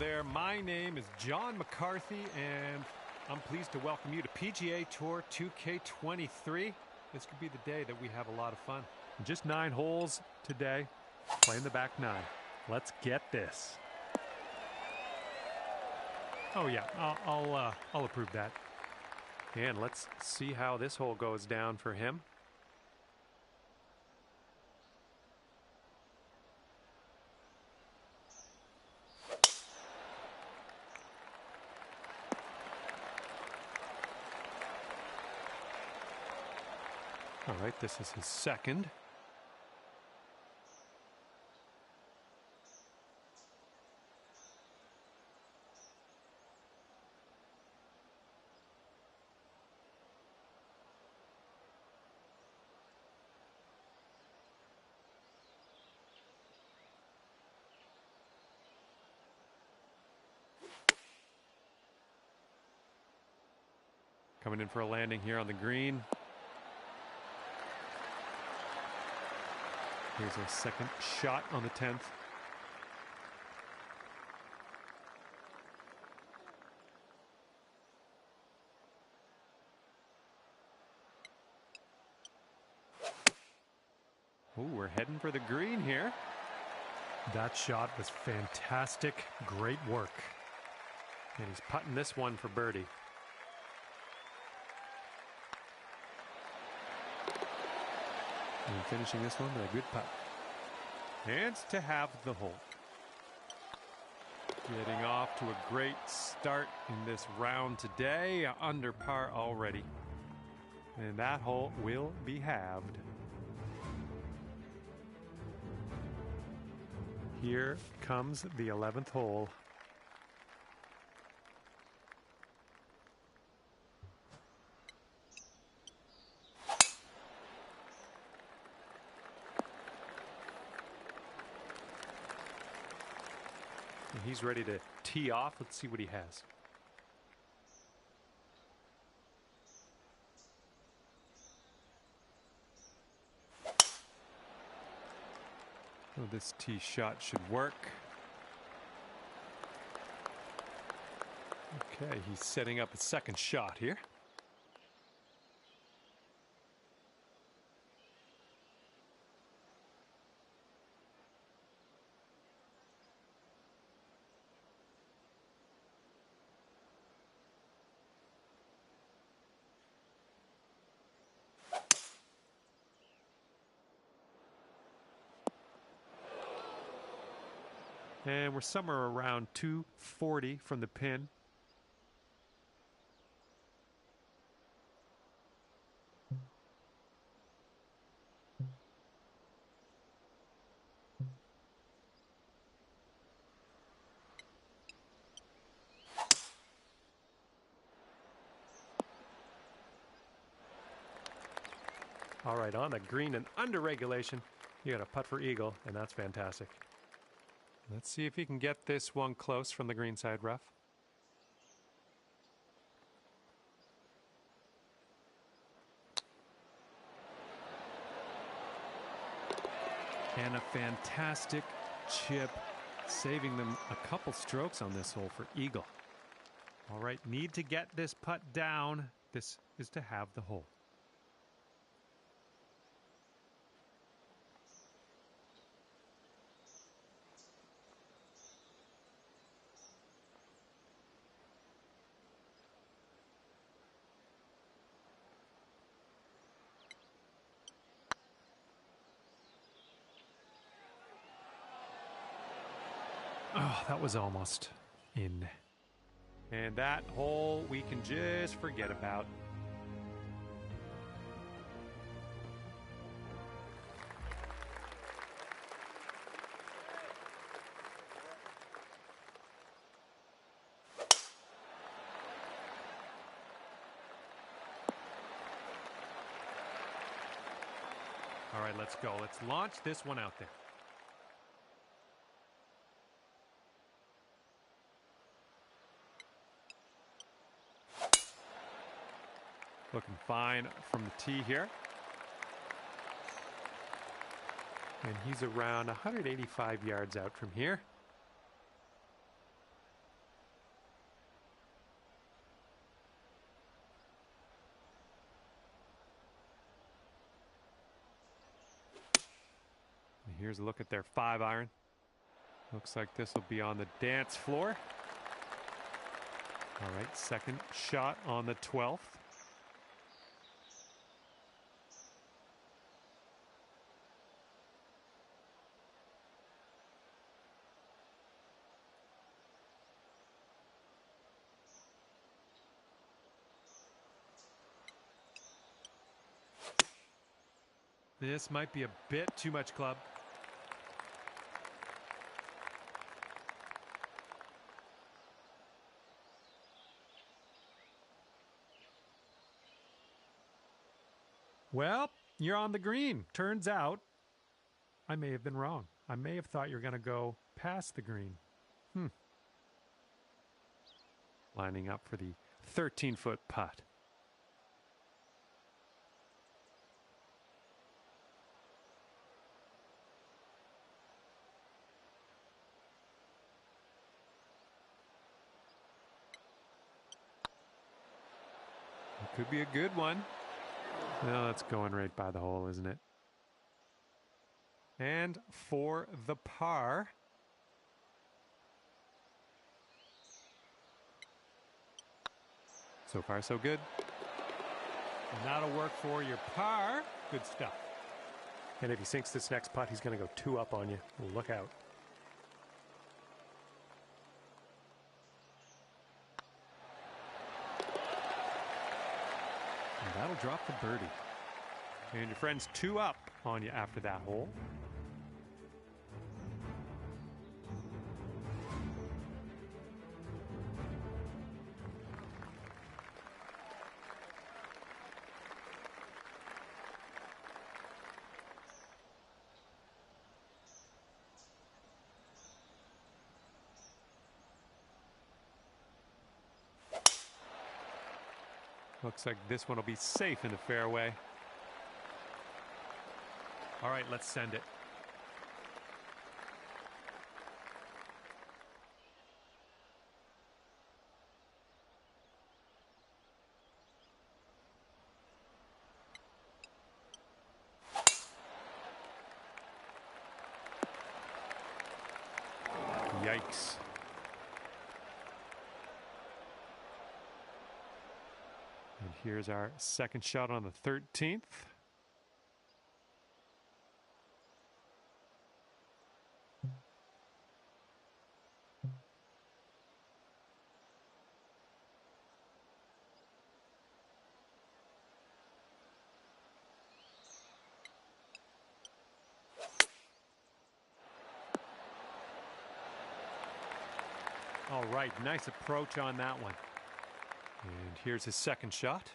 there. My name is John McCarthy, and I'm pleased to welcome you to PGA Tour 2K23. This could be the day that we have a lot of fun. Just 9 holes today, playing the back 9. Let's get this. Oh yeah, I'll approve that. And let's see how this hole goes down for him. All right, this is his second. Coming in for a landing here on the green. Here's a second shot on the 10th. Ooh, we're heading for the green here. That shot was fantastic. Great work. And he's putting this one for birdie. And finishing this one with a good putt. And to have the hole. Getting off to a great start in this round today. Under par already. And that hole will be halved. Here comes the 11th hole. He's ready to tee off. Let's see what he has. Oh, this tee shot should work. Okay, he's setting up a second shot here. And we're somewhere around 240 from the pin. All right, on the green and under regulation, you got a putt for eagle, and that's fantastic. Let's see if he can get this one close from the greenside rough. And a fantastic chip, saving them a couple strokes on this hole for eagle. All right, need to get this putt down. This is to have the hole. Oh, that was almost in. And that hole we can just forget about. All right, let's go. Let's launch this one out there. Looking fine from the tee here. And he's around 185 yards out from here. here's a look at their 5-iron. Looks like this will be on the dance floor. All right, second shot on the 12th. This might be a bit too much club. Well, you're on the green. Turns out I may have been wrong. I may have thought you're going to go past the green. Lining up for the 13-foot putt. It could be a good one. Well, that's going right by the hole, isn't it? And for the par. So far, so good. And that'll work for your par. Good stuff. And if he sinks this next putt, he's going to go 2 up on you. Look out. And that'll drop the birdie. And your friend's 2 up on you after that hole. Looks like this one will be safe in the fairway. All right, let's send it. Yikes. And here's our second shot on the 13th. All right, nice approach on that one. And here's his second shot.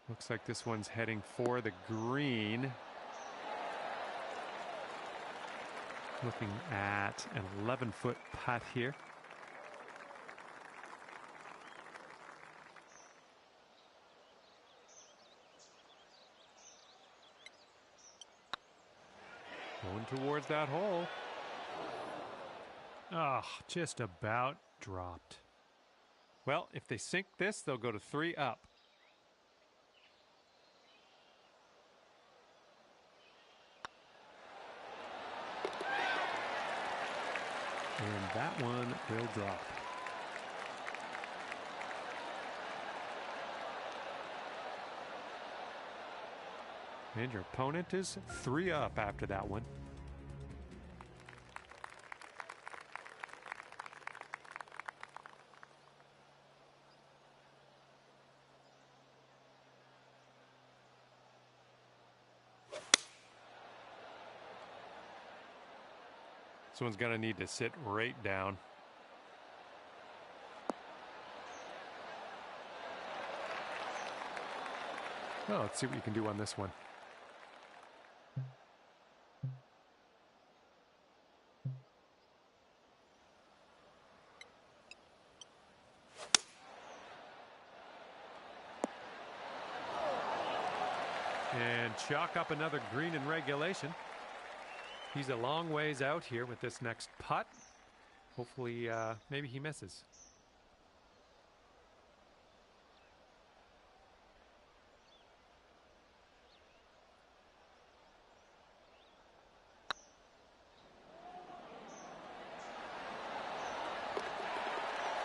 Looks like this one's heading for the green. Looking at an 11-foot putt here. Going towards that hole. Oh, just about dropped. Well, if they sink this, they'll go to 3 up. And that one will drop. And your opponent is 3 up after that one. This one's going to need to sit right down. Well, let's see what you can do on this one. And chalk up another green in regulation. He's a long ways out here with this next putt. Hopefully, maybe he misses.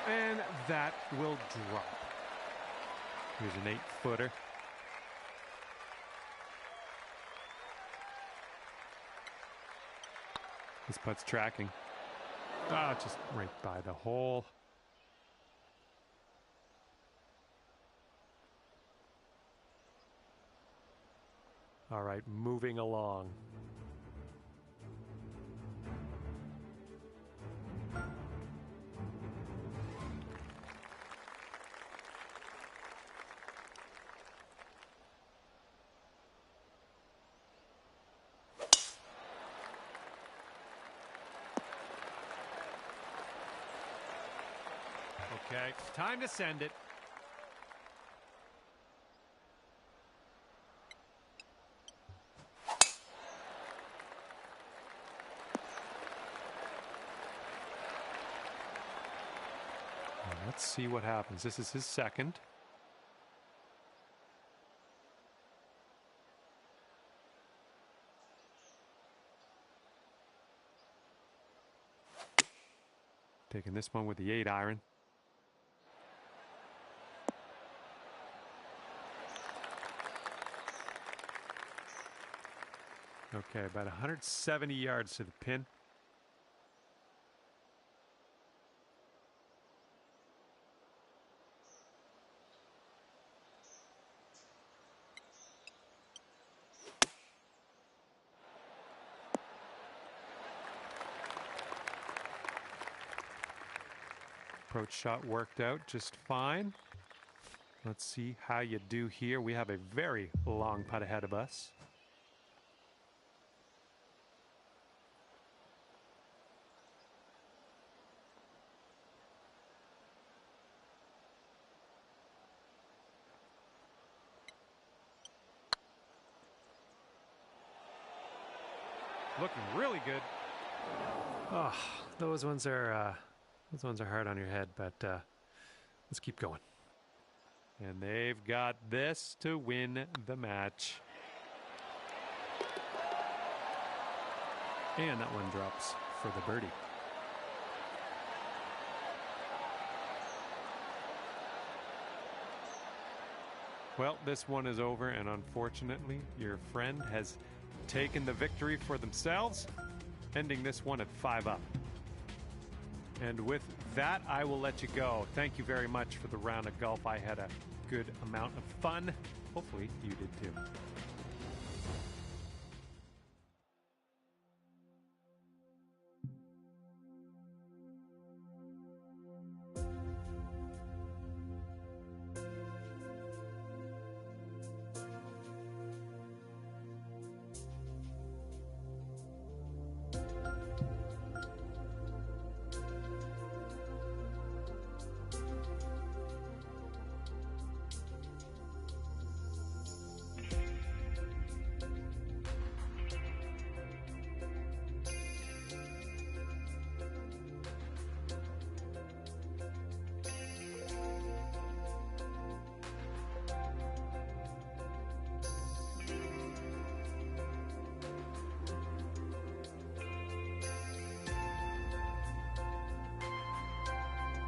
And that will drop. Here's an 8-footer. This putt's tracking. Ah, just right by the hole. All right, moving along. Okay, time to send it. Let's see what happens. This is his second. Taking this one with the 8-iron. Okay, about 170 yards to the pin. Approach shot worked out just fine. Let's see how you do here. We have a very long putt ahead of us. Looking really good. Oh, those ones are hard on your head, but let's keep going. And they've got this to win the match. And that one drops for the birdie. Well, this one is over, and unfortunately, your friend has taken the victory for themselves, ending this one at 5 up. And with that, I will let you go. Thank you very much for the round of golf. I had a good amount of fun. Hopefully, you did too.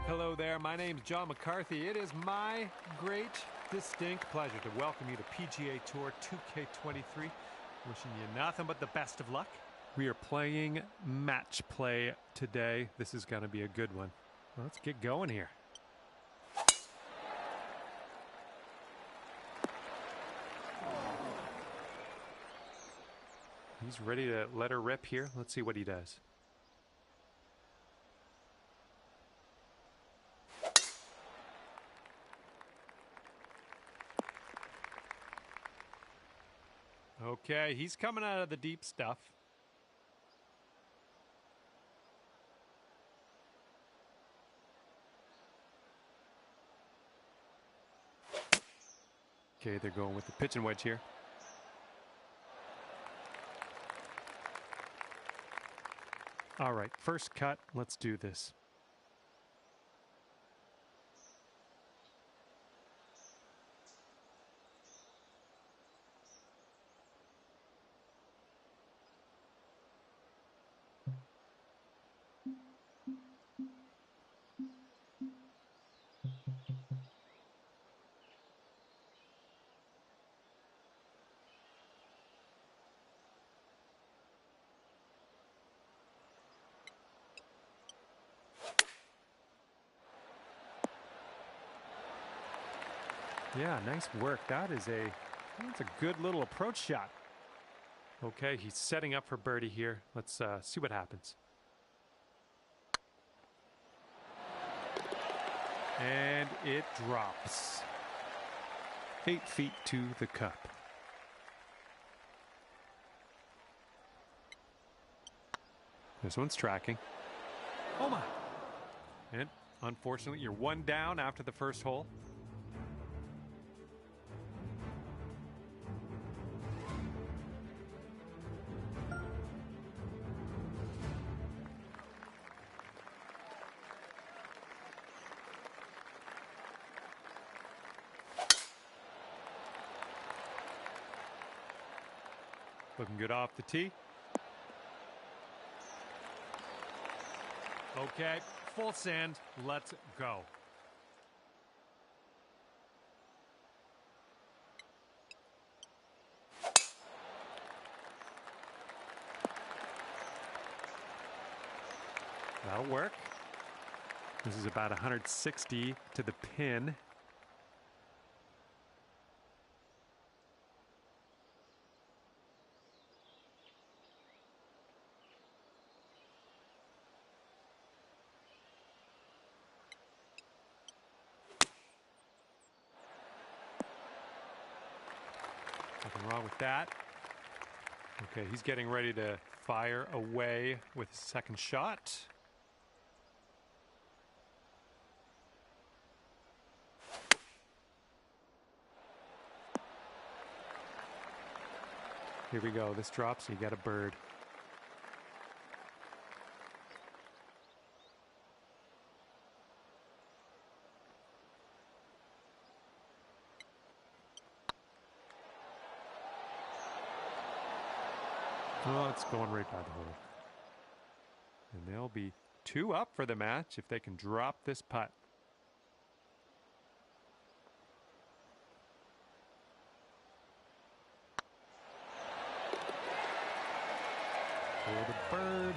Hello there, my name's John McCarthy. It is my great, distinct pleasure to welcome you to PGA Tour 2K23. Wishing you nothing but the best of luck. We are playing match play today. This is going to be a good one. Let's get going here. He's ready to let her rip here. Let's see what he does. Okay, he's coming out of the deep stuff. Okay, they're going with the pitching wedge here. All right, first cut. Let's do this. Yeah, nice work. That's a good little approach shot. Okay, he's setting up for birdie here. Let's see what happens. And it drops 8 feet to the cup. This one's tracking. Oh my! And unfortunately, you're one down after the first hole. Looking good off the tee. Okay, full send. Let's go. That'll work. This is about 160 to the pin. Nothing wrong with that. Okay, he's getting ready to fire away with his second shot. Here we go. This drops, you get a bird. Oh, it's going right by the hole. And they'll be 2 up for the match if they can drop this putt. For the bird.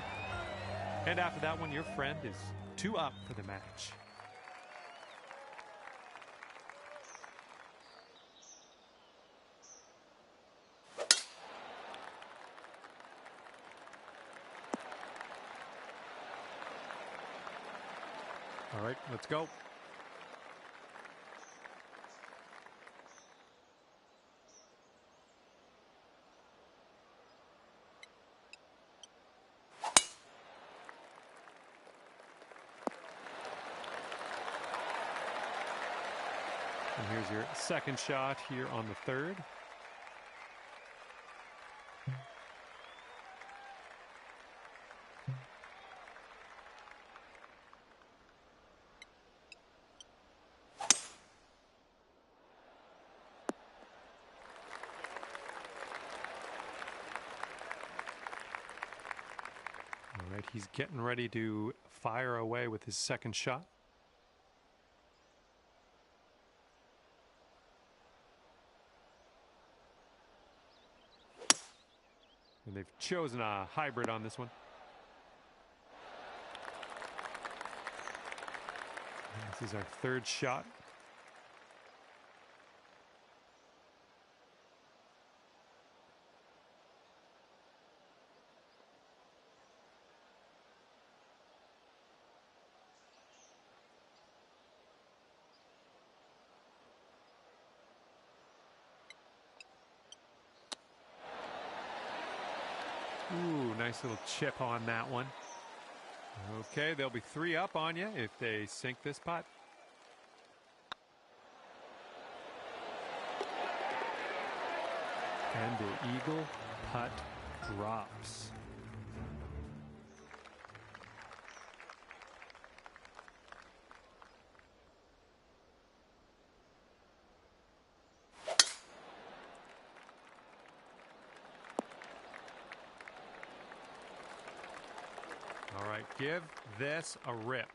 And after that one, your friend is 2 up for the match. All right, let's go. And here's your second shot here on the third. All right, he's getting ready to fire away with his second shot. And they've chosen a hybrid on this one. And this is our third shot. Ooh, nice little chip on that one. Okay, they'll be 3 up on you if they sink this putt. And the eagle putt drops. right, give this a rip.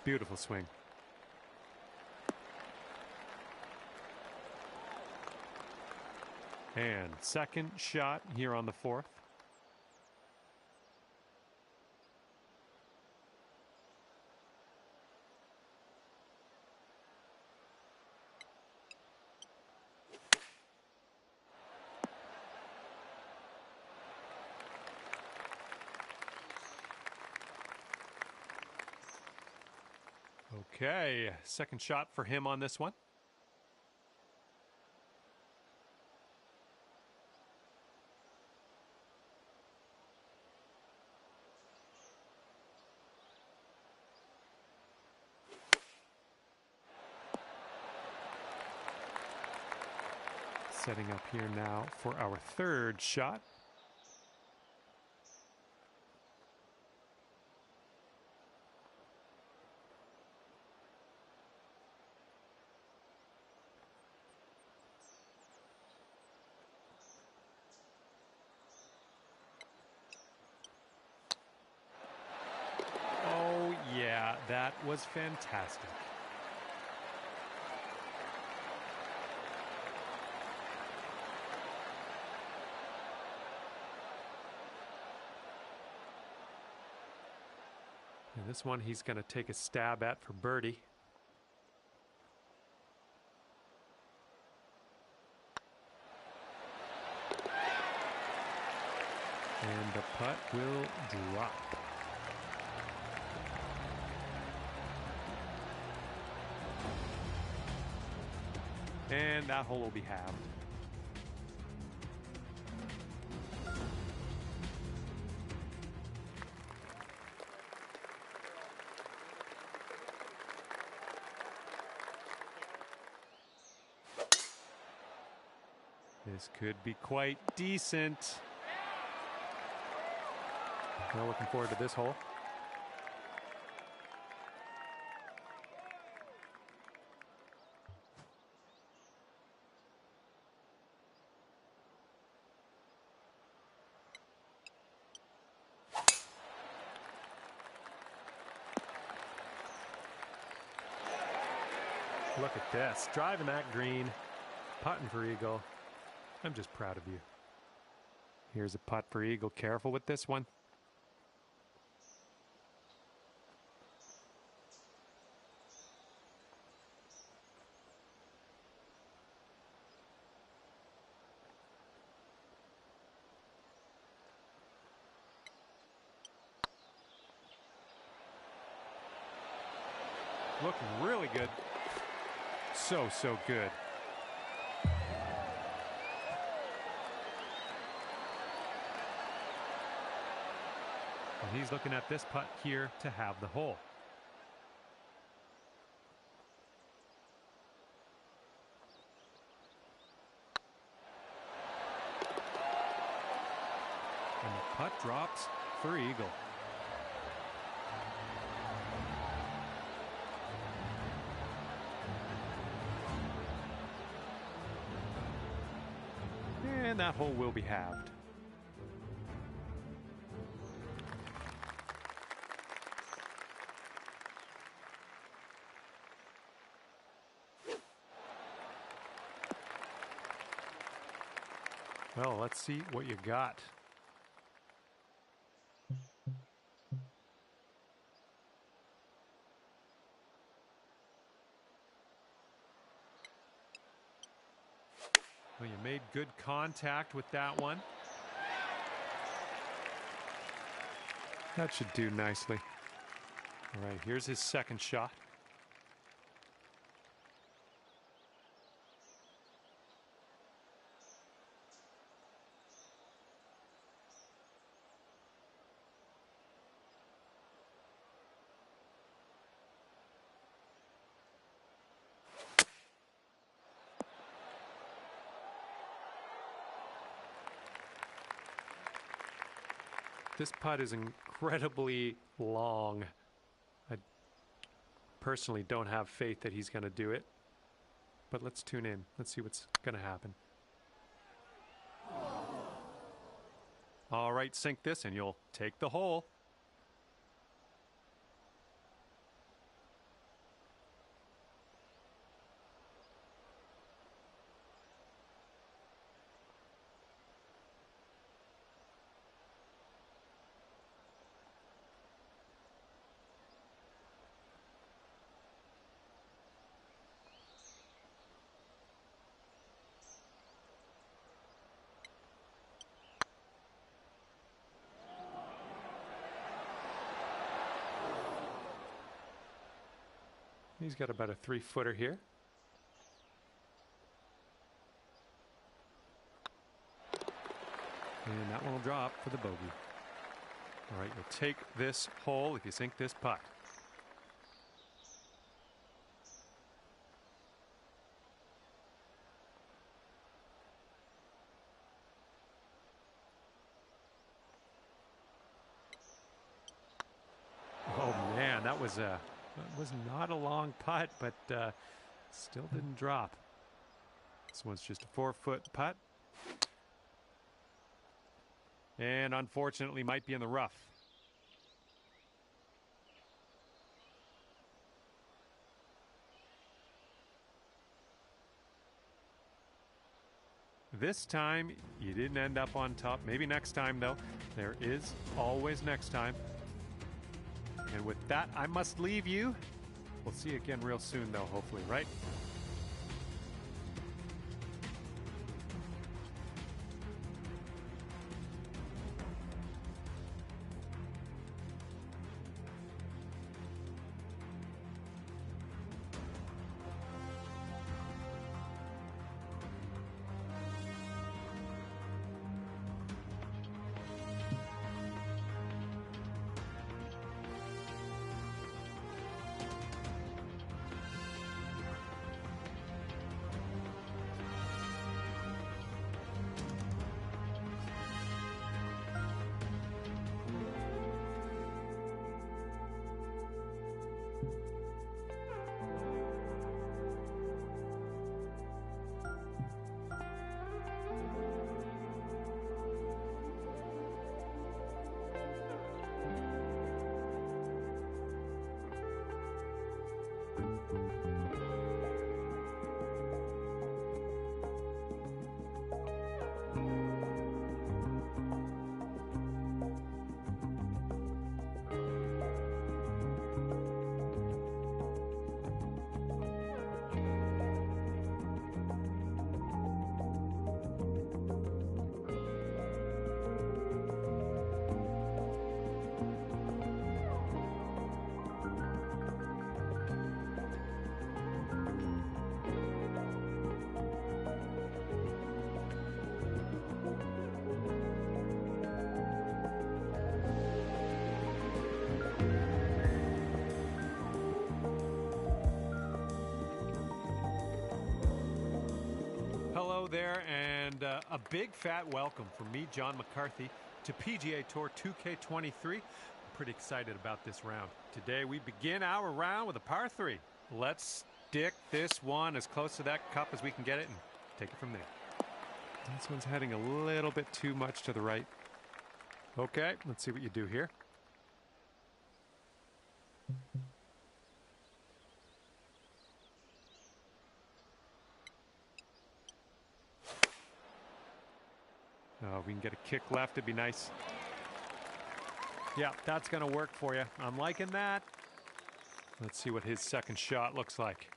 Beautiful swing. And second shot here on the fourth. Okay, second shot for him on this one. Setting up here now for our third shot. Oh yeah, that was fantastic. And this one he's going to take a stab at for birdie. And the putt will drop. And that hole will be halved. This could be quite decent. Well, looking forward to this hole. Look at this, driving that green, putting for eagle. I'm just proud of you. Here's a putt for eagle. Careful with this one. Looking really good. So good. And he's looking at this putt here to have the hole. And the putt drops for eagle. And that hole will be halved. Well, let's see what you got. Well, you made good contact with that one. That should do nicely. All right, here's his second shot. This putt is incredibly long. I personally don't have faith that he's going to do it. but let's tune in. Let's see what's going to happen. All right, sink this and you'll take the hole. He's got about a 3-footer here. And that one will drop for the bogey. All right, you'll take this hole if you sink this putt. Oh man, that was not a long putt, but still didn't drop. This one's just a 4-foot putt. And unfortunately might be in the rough. This time you didn't end up on top. Maybe next time though. There is always next time. And with that, I must leave you. We'll see you again real soon though, hopefully, right? There, and a big fat welcome from me, John McCarthy, to PGA Tour 2K23. I'm pretty excited about this round. Today we begin our round with a par 3. Let's stick this one as close to that cup as we can get it and take it from there. This one's heading a little bit too much to the right. Okay, let's see what you do here. Oh, we can get a kick left, it'd be nice. Yeah, that's going to work for you. I'm liking that. Let's see what his second shot looks like.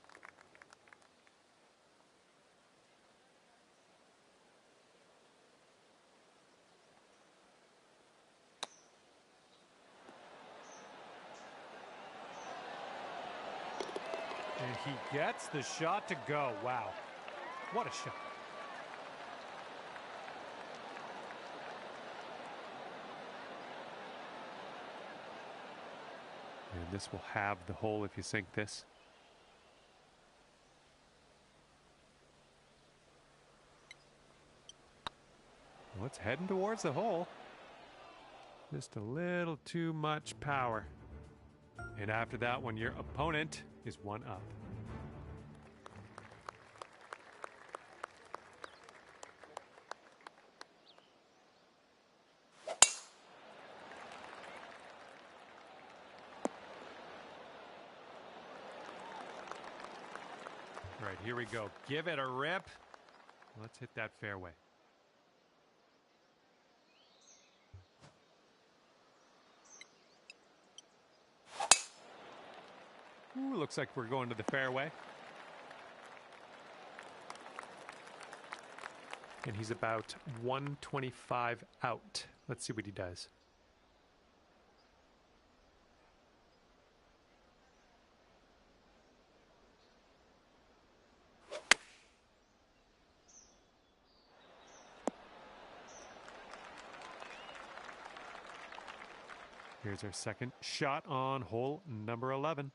And he gets the shot to go. Wow. What a shot. And this will have the hole if you sink this. Well, it's heading towards the hole. Just a little too much power. And after that one, your opponent is one up. right, here we go. Give it a rip. Let's hit that fairway. Ooh, looks like we're going to the fairway. And he's about 125 out. Let's see what he does. Here's our second shot on hole number 11.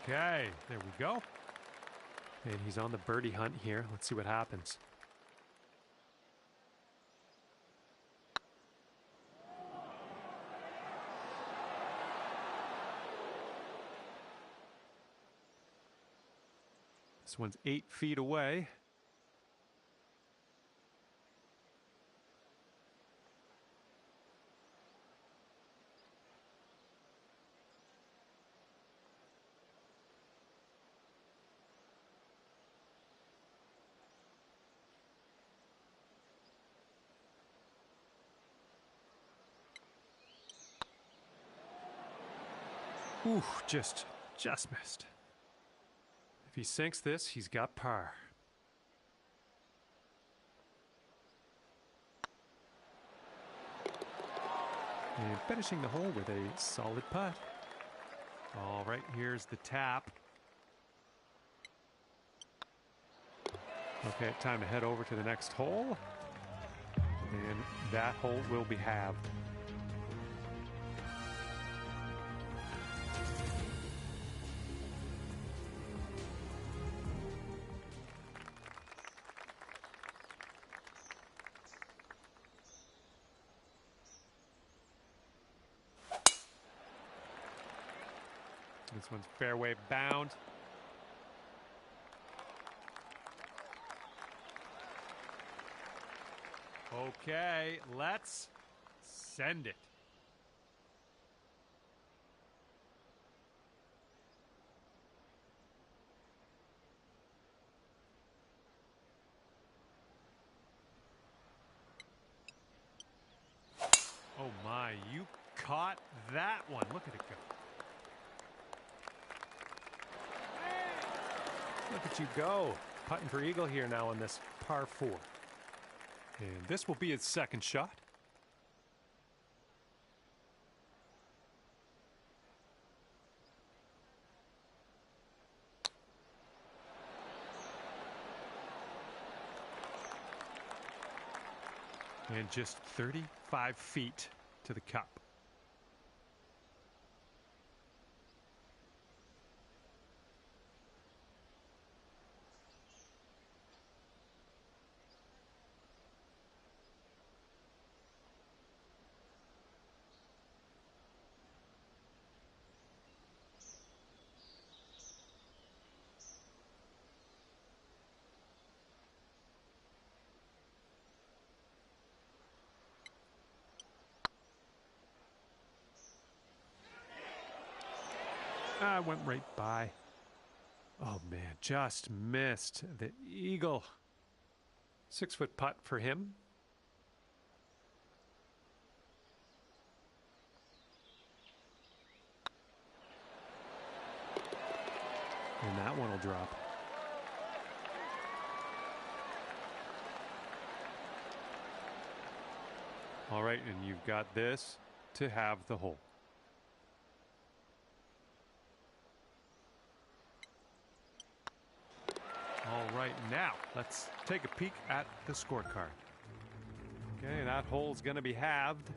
Okay, there we go. And he's on the birdie hunt here. Let's see what happens. This one's 8 feet away. Ooh, just missed. If he sinks this, he's got par. And finishing the hole with a solid putt. All right, here's the tap. Okay, time to head over to the next hole. And that hole will be halved. This one's fairway bound. Okay, let's send it. Oh my, you caught that one. Look at it go. Look at you go. Putting for eagle here now on this par 4. And this will be his second shot. And just 35 feet to the cup. I went right by. Oh man, just missed the eagle. 6-foot putt for him. And that one will drop. All right, and you've got this to have the hole. All right, now let's take a peek at the scorecard. Okay, that hole's going to be halved.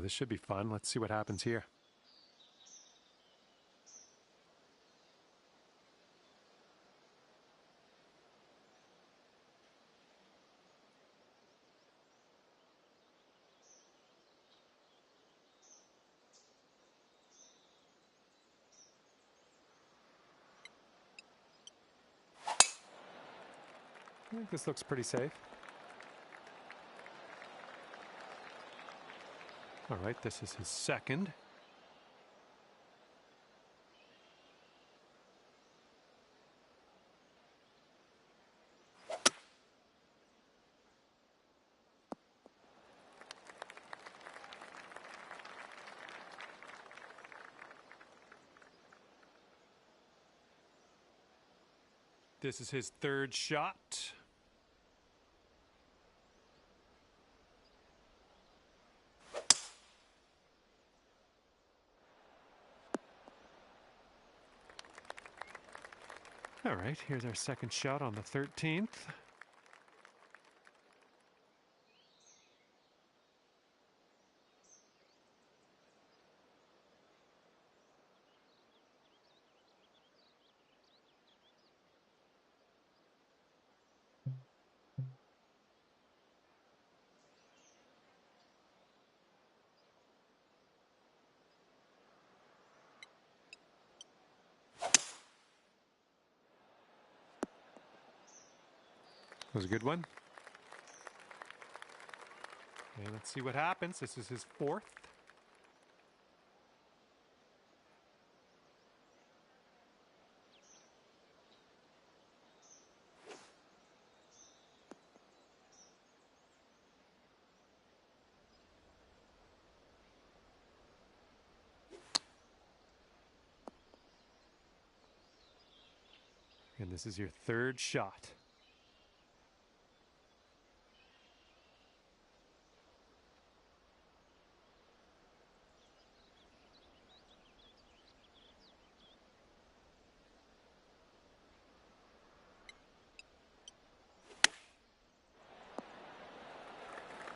Oh, this should be fun. Let's see what happens here. I think this looks pretty safe. All right, this is his second. This is his third shot. All right, here's our second shot on the 13th. That was a good one. And let's see what happens. This is his fourth. And this is your third shot.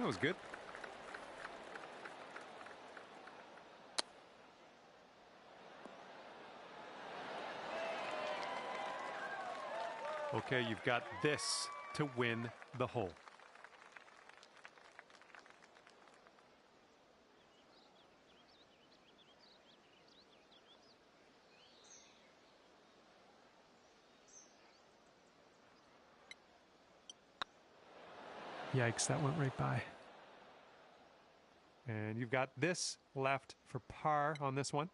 That was good. Okay, you've got this to win the hole. Yikes, that went right by. And you've got this left for par on this one.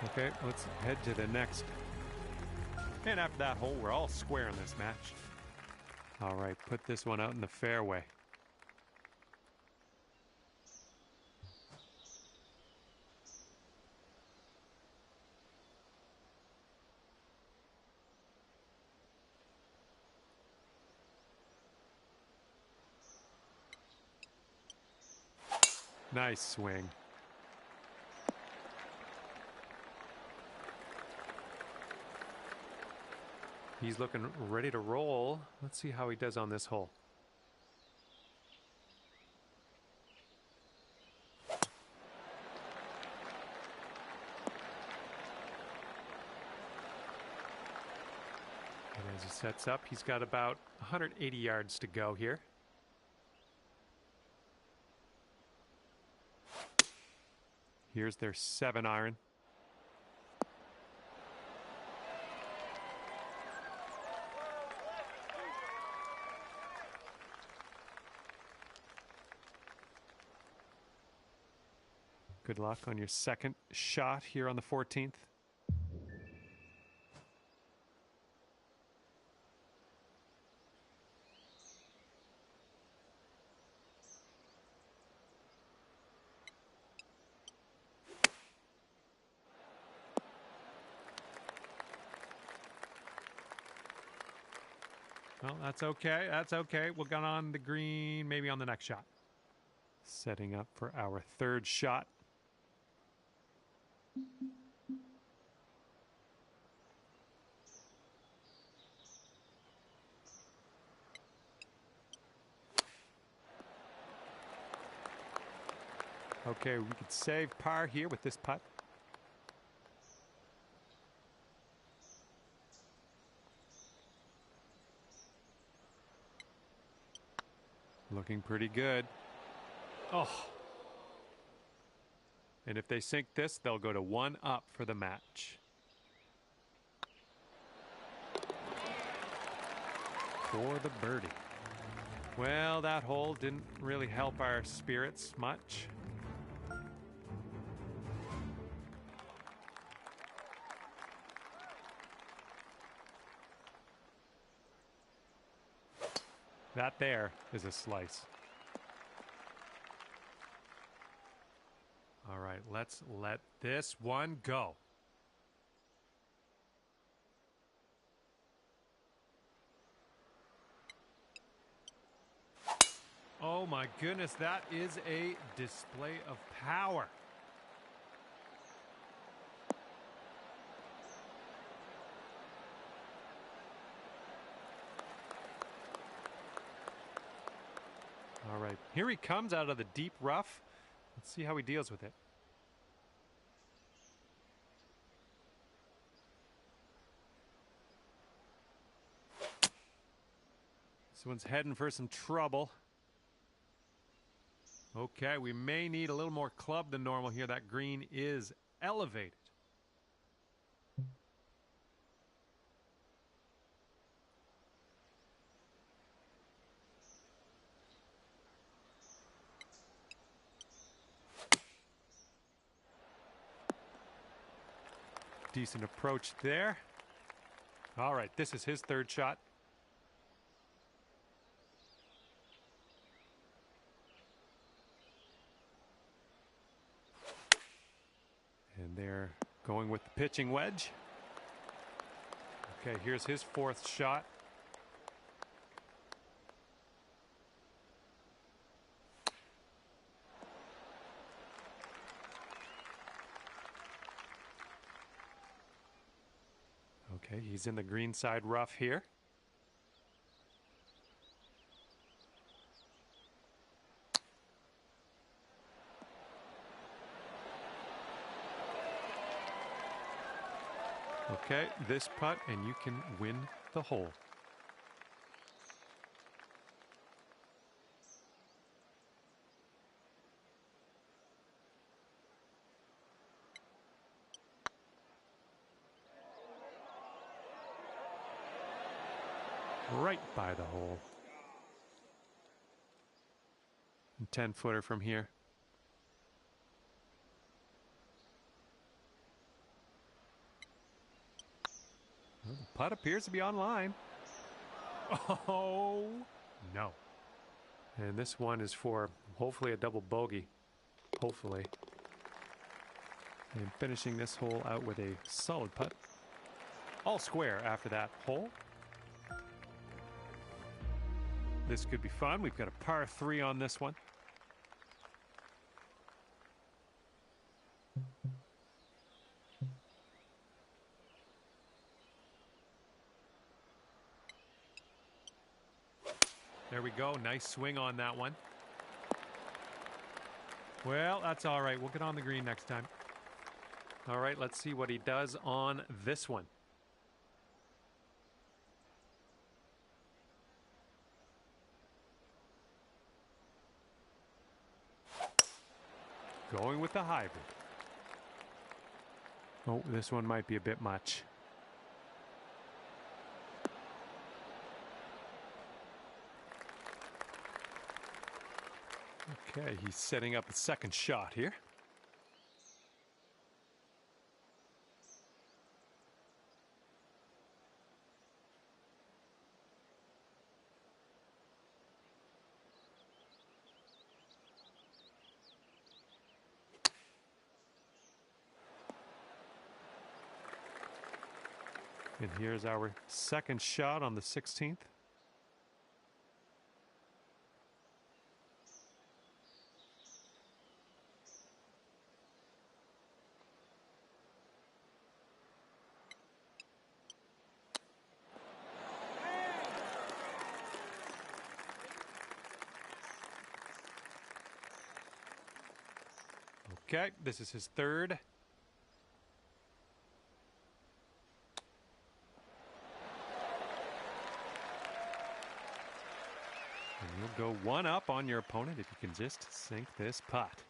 Okay, let's head to the next. And after that hole, we're all square in this match. All right, put this one out in the fairway. Nice swing. He's looking ready to roll. Let's see how he does on this hole. And as he sets up, he's got about 180 yards to go here. Here's their 7-iron. Good luck on your second shot here on the 14th. Well, that's okay. That's okay. We'll get on the green, maybe on the next shot. Setting up for our third shot. Okay, we could save par here with this putt. Looking pretty good. Oh. And if they sink this, they'll go to 1 up for the match. For the birdie. Well, that hole didn't really help our spirits much. That there is a slice. All right, let's let this one go. Oh my goodness, that is a display of power. All right, here he comes out of the deep rough. Let's see how he deals with it. This one's heading for some trouble. Okay, we may need a little more club than normal here. That green is elevated. Decent approach there. All right, this is his third shot. And they're going with the pitching wedge. Okay, here's his fourth shot. Okay, he's in the green side rough here. Okay, this putt and you can win the hole. Right by the hole. 10-footer from here. Well, the putt appears to be on line. Oh, no. And this one is for hopefully a double bogey. Hopefully. And finishing this hole out with a solid putt. All square after that hole. This could be fun. We've got a par 3 on this one. There we go. Nice swing on that one. Well, that's all right. We'll get on the green next time. All right, let's see what he does on this one. Going with the hybrid. Oh, this one might be a bit much. Okay, he's setting up a second shot here. And here's our second shot on the 16th. Okay, this is his third. And you'll go one up on your opponent if you can just sink this putt.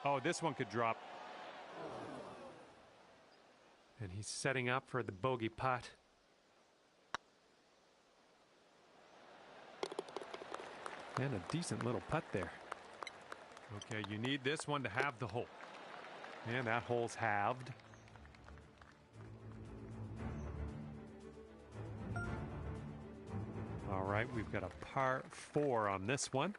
Oh, this one could drop. And he's setting up for the bogey putt. And a decent little putt there. Okay, you need this one to have the hole. And that hole's halved. All right, we've got a par 4 on this one.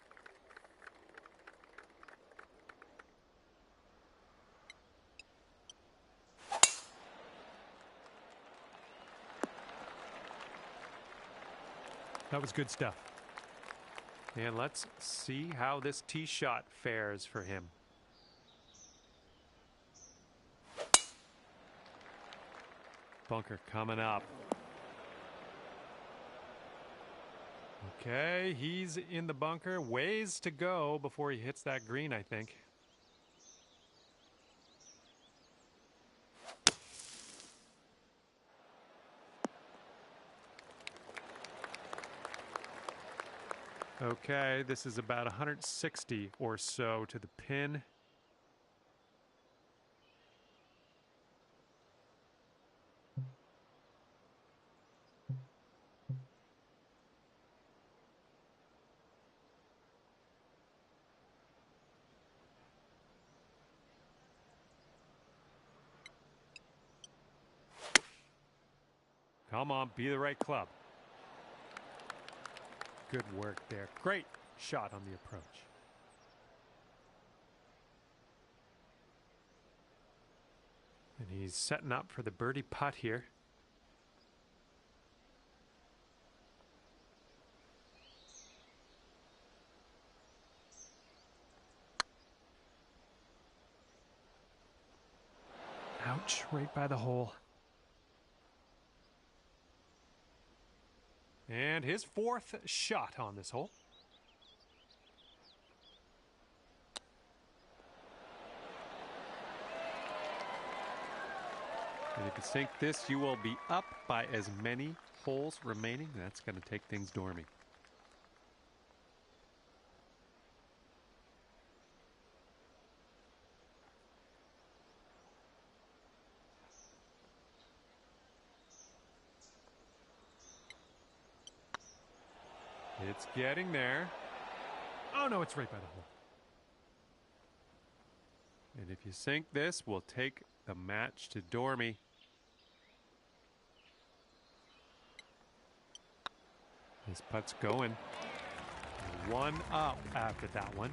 That was good stuff. And let's see how this tee shot fares for him. Bunker coming up. Okay, he's in the bunker. Ways to go before he hits that green, I think. Okay, this is about 160 or so to the pin. Come on, be the right club. Good work there. Great shot on the approach. And he's setting up for the birdie putt here. Ouch, right by the hole. And his fourth shot on this hole. And if you sink this, you will be up by as many holes remaining. That's going to take things dormy. It's getting there. Oh, no, it's right by the hole. And if you sink this, we'll take the match to dormy. This putt's going. One up after that one.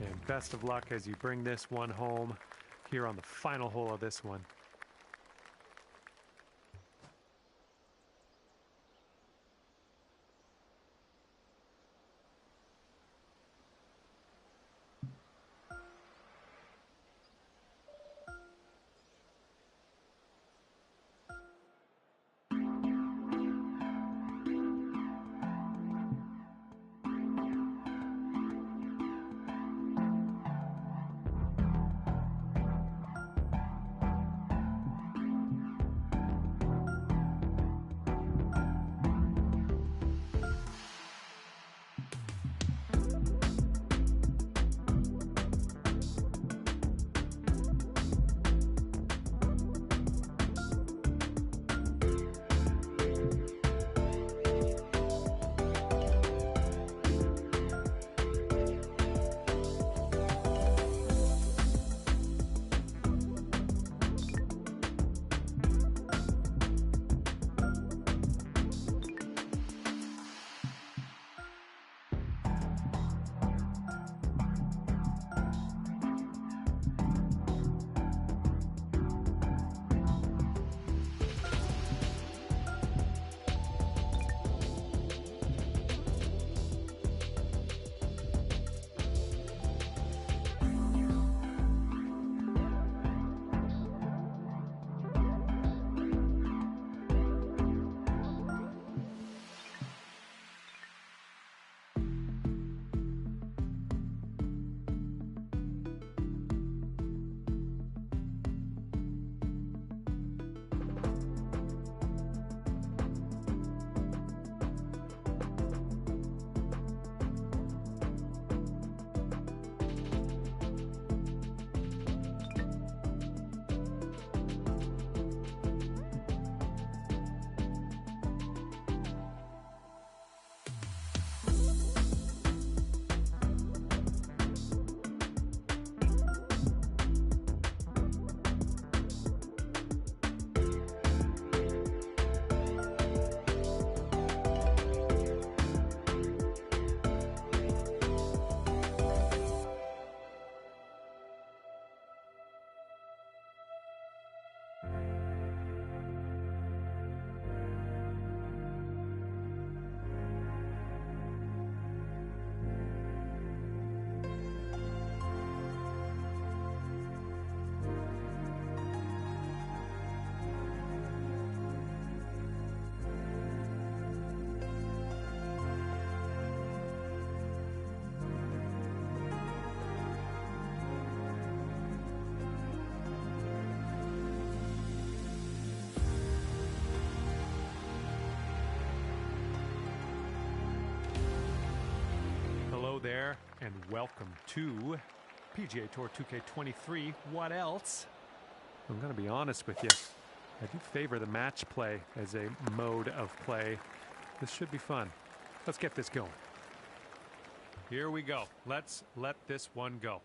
And best of luck as you bring this one home here on the final hole of this one. there, and welcome to PGA Tour 2K23. What else? I'm going to be honest with you. I do favor the match play as a mode of play. This should be fun. Let's get this going. Here we go. Let's let this one go.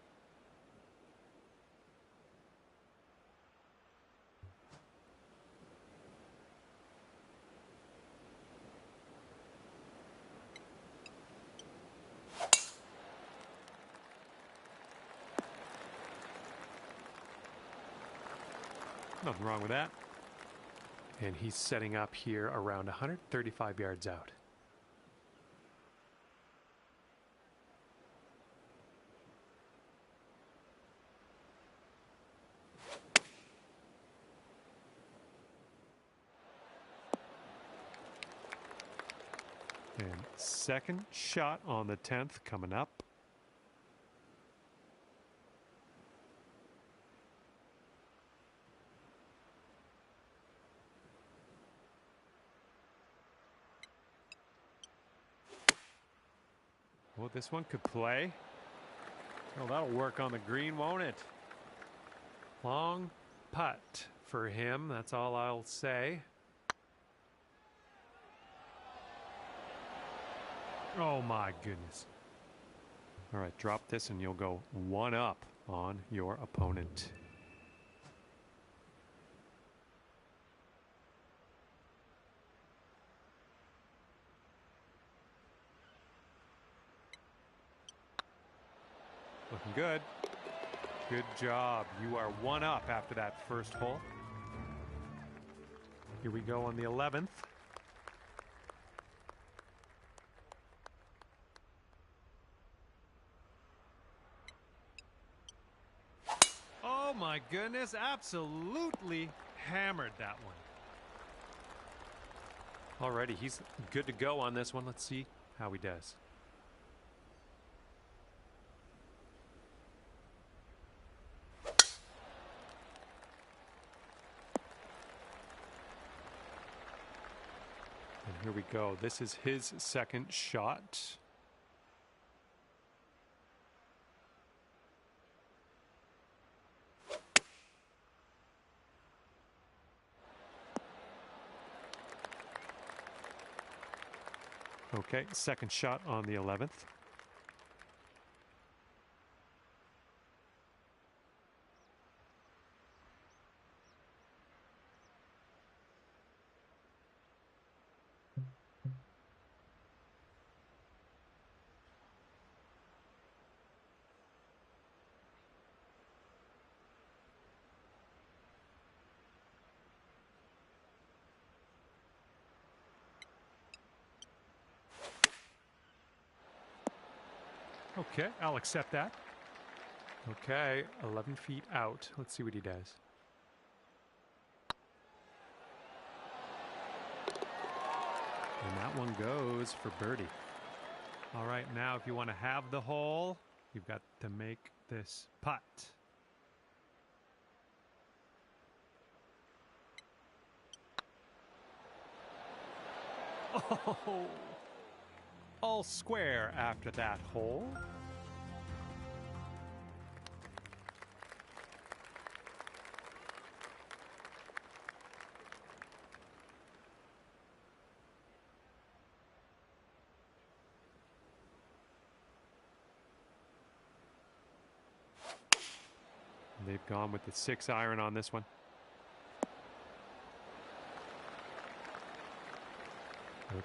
Nothing wrong with that. And he's setting up here around 135 yards out. And second shot on the 10th coming up. Well, this one could play. Well, that'll work on the green, won't it? Long putt for him. That's all I'll say. Oh, my goodness. All right, drop this and you'll go one up on your opponent. Looking good. Good job. You are one up after that first hole. Here we go on the 11th. Oh my goodness, absolutely hammered that one. Alrighty, he's good to go on this one. Let's see how he does. And here we go. This is his second shot. Okay, second shot on the 11th. Okay, I'll accept that. Okay, 11 feet out. Let's see what he does. And that one goes for birdie. All right, now if you want to have the hole, you've got to make this putt. Oh! All square after that hole. And they've gone with the 6-iron on this one.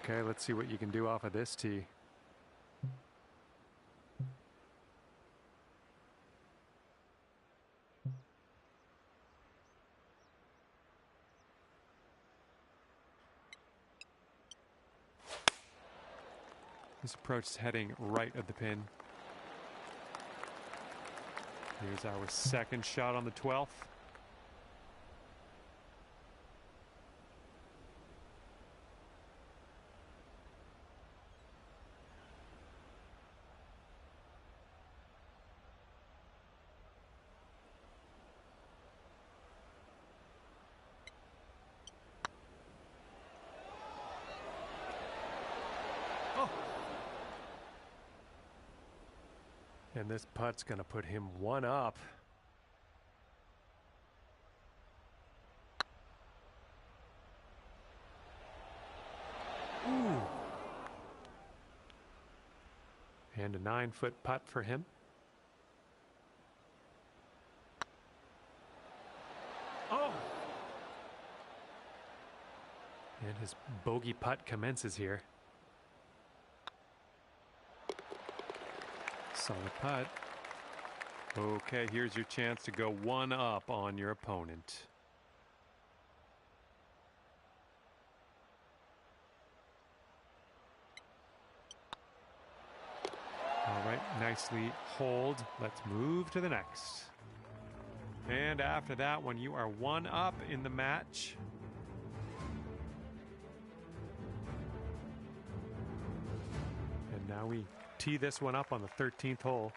Okay, let's see what you can do off of this tee. This approach is heading right at the pin. Here's our second shot on the 12th. And this putt's going to put him one up. Ooh. And a 9-foot putt for him. Oh! And his bogey putt commences here. Solid putt. Okay, here's your chance to go one up on your opponent. All right, nicely hold. Let's move to the next. And after that one, you are one up in the match. And now we tee this one up on the 13th hole.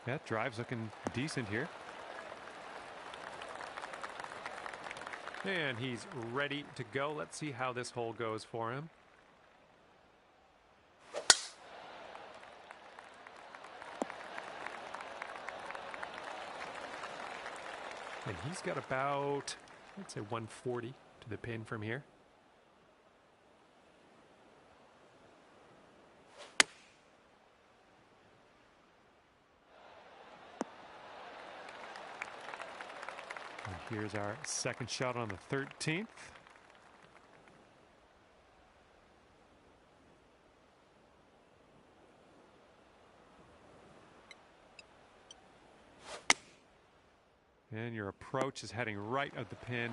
That drive's looking decent here. And he's ready to go. Let's see how this hole goes for him. And he's got about, I'd say 140 to the pin from here. And here's our second shot on the 13th. And your approach is heading right at the pin.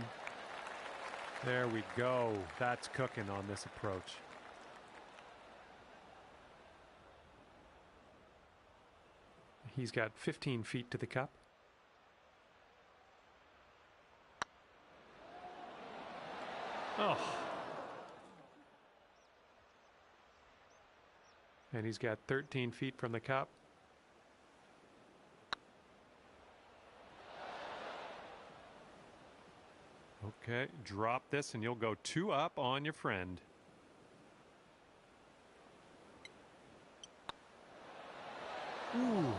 There we go. That's cooking on this approach. He's got 15 feet to the cup. Oh. And he's got 13 feet from the cup. Okay, drop this and you'll go two up on your friend. Ooh.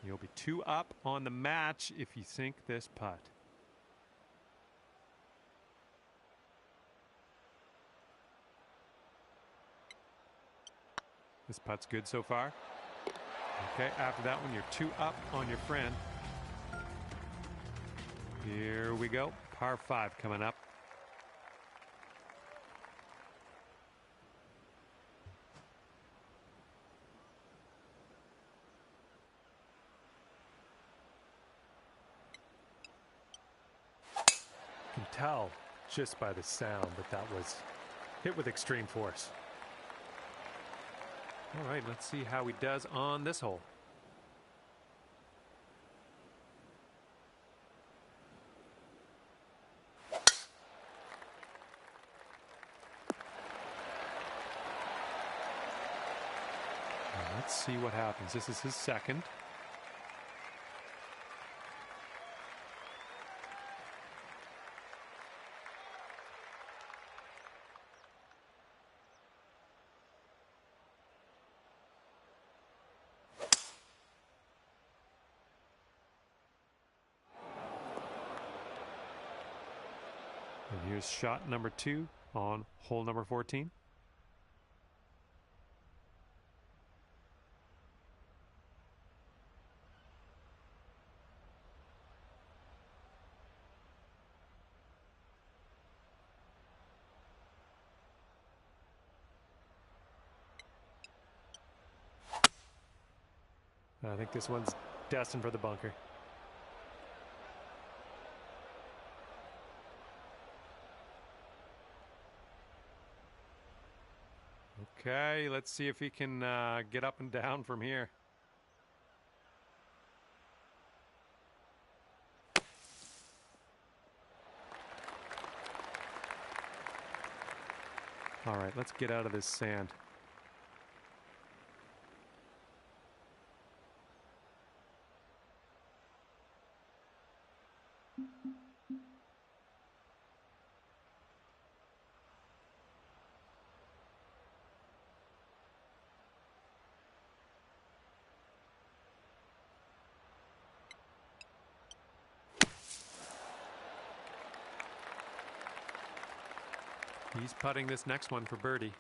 You'll be two up on the match if you sink this putt. This putt's good so far. Okay, after that one, you're two up on your friend. Here we go. Par 5 coming up. You can tell just by the sound that was hit with extreme force. All right, let's see how he does on this hole. Let's see what happens. This is his second. And here's shot number 2 on hole number 14. I think this one's destined for the bunker. Okay, let's see if he can get up and down from here. All right, let's get out of this sand. He's putting this next one for birdie.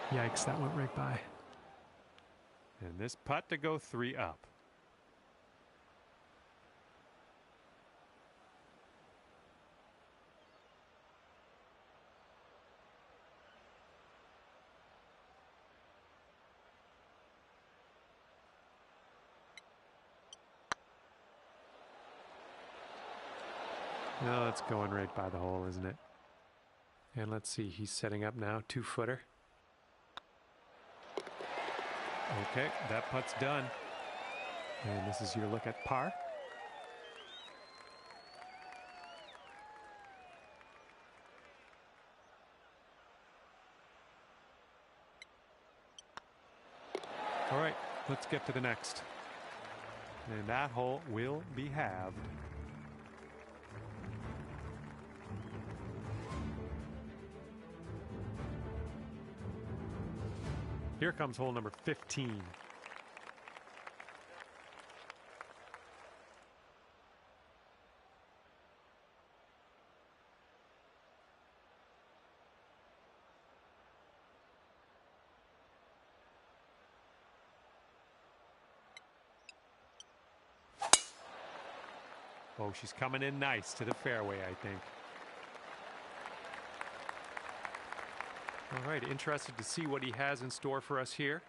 Yikes, that went right by. And this putt to go 3 up. No, it's going right by the hole, isn't it? And let's see, he's setting up now, 2-footer. Okay, that putt's done. And this is your look at par. All right, let's get to the next. And that hole will be halved. Here comes hole number 15. Oh, she's coming in nice to the fairway, I think. All right, interested to see what he has in store for us here.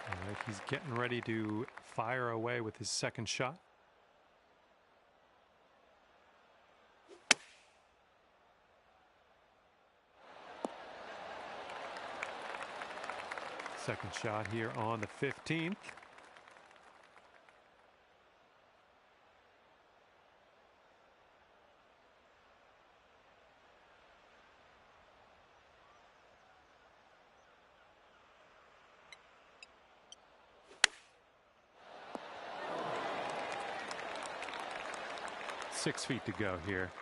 All right, he's getting ready to fire away with his second shot. Second shot here on the 15th. Six feet to go here.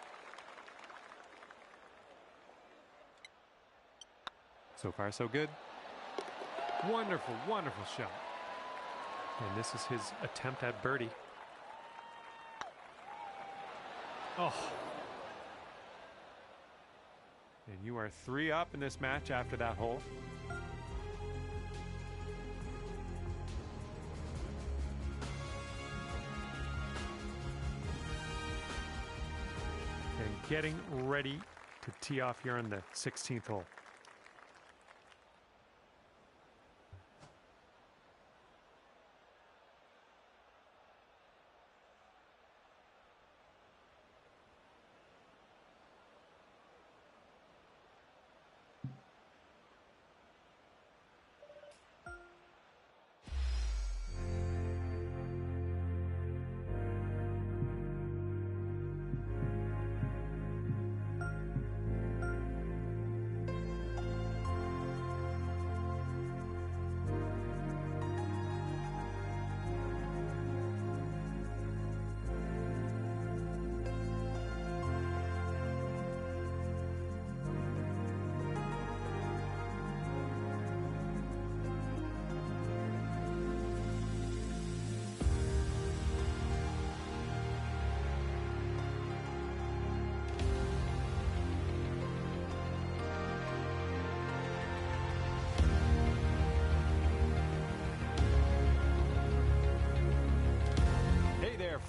So far, so good. Wonderful, wonderful shot. And this is his attempt at birdie. Oh. And you are 3 up in this match after that hole. And getting ready to tee off here on the 16th hole.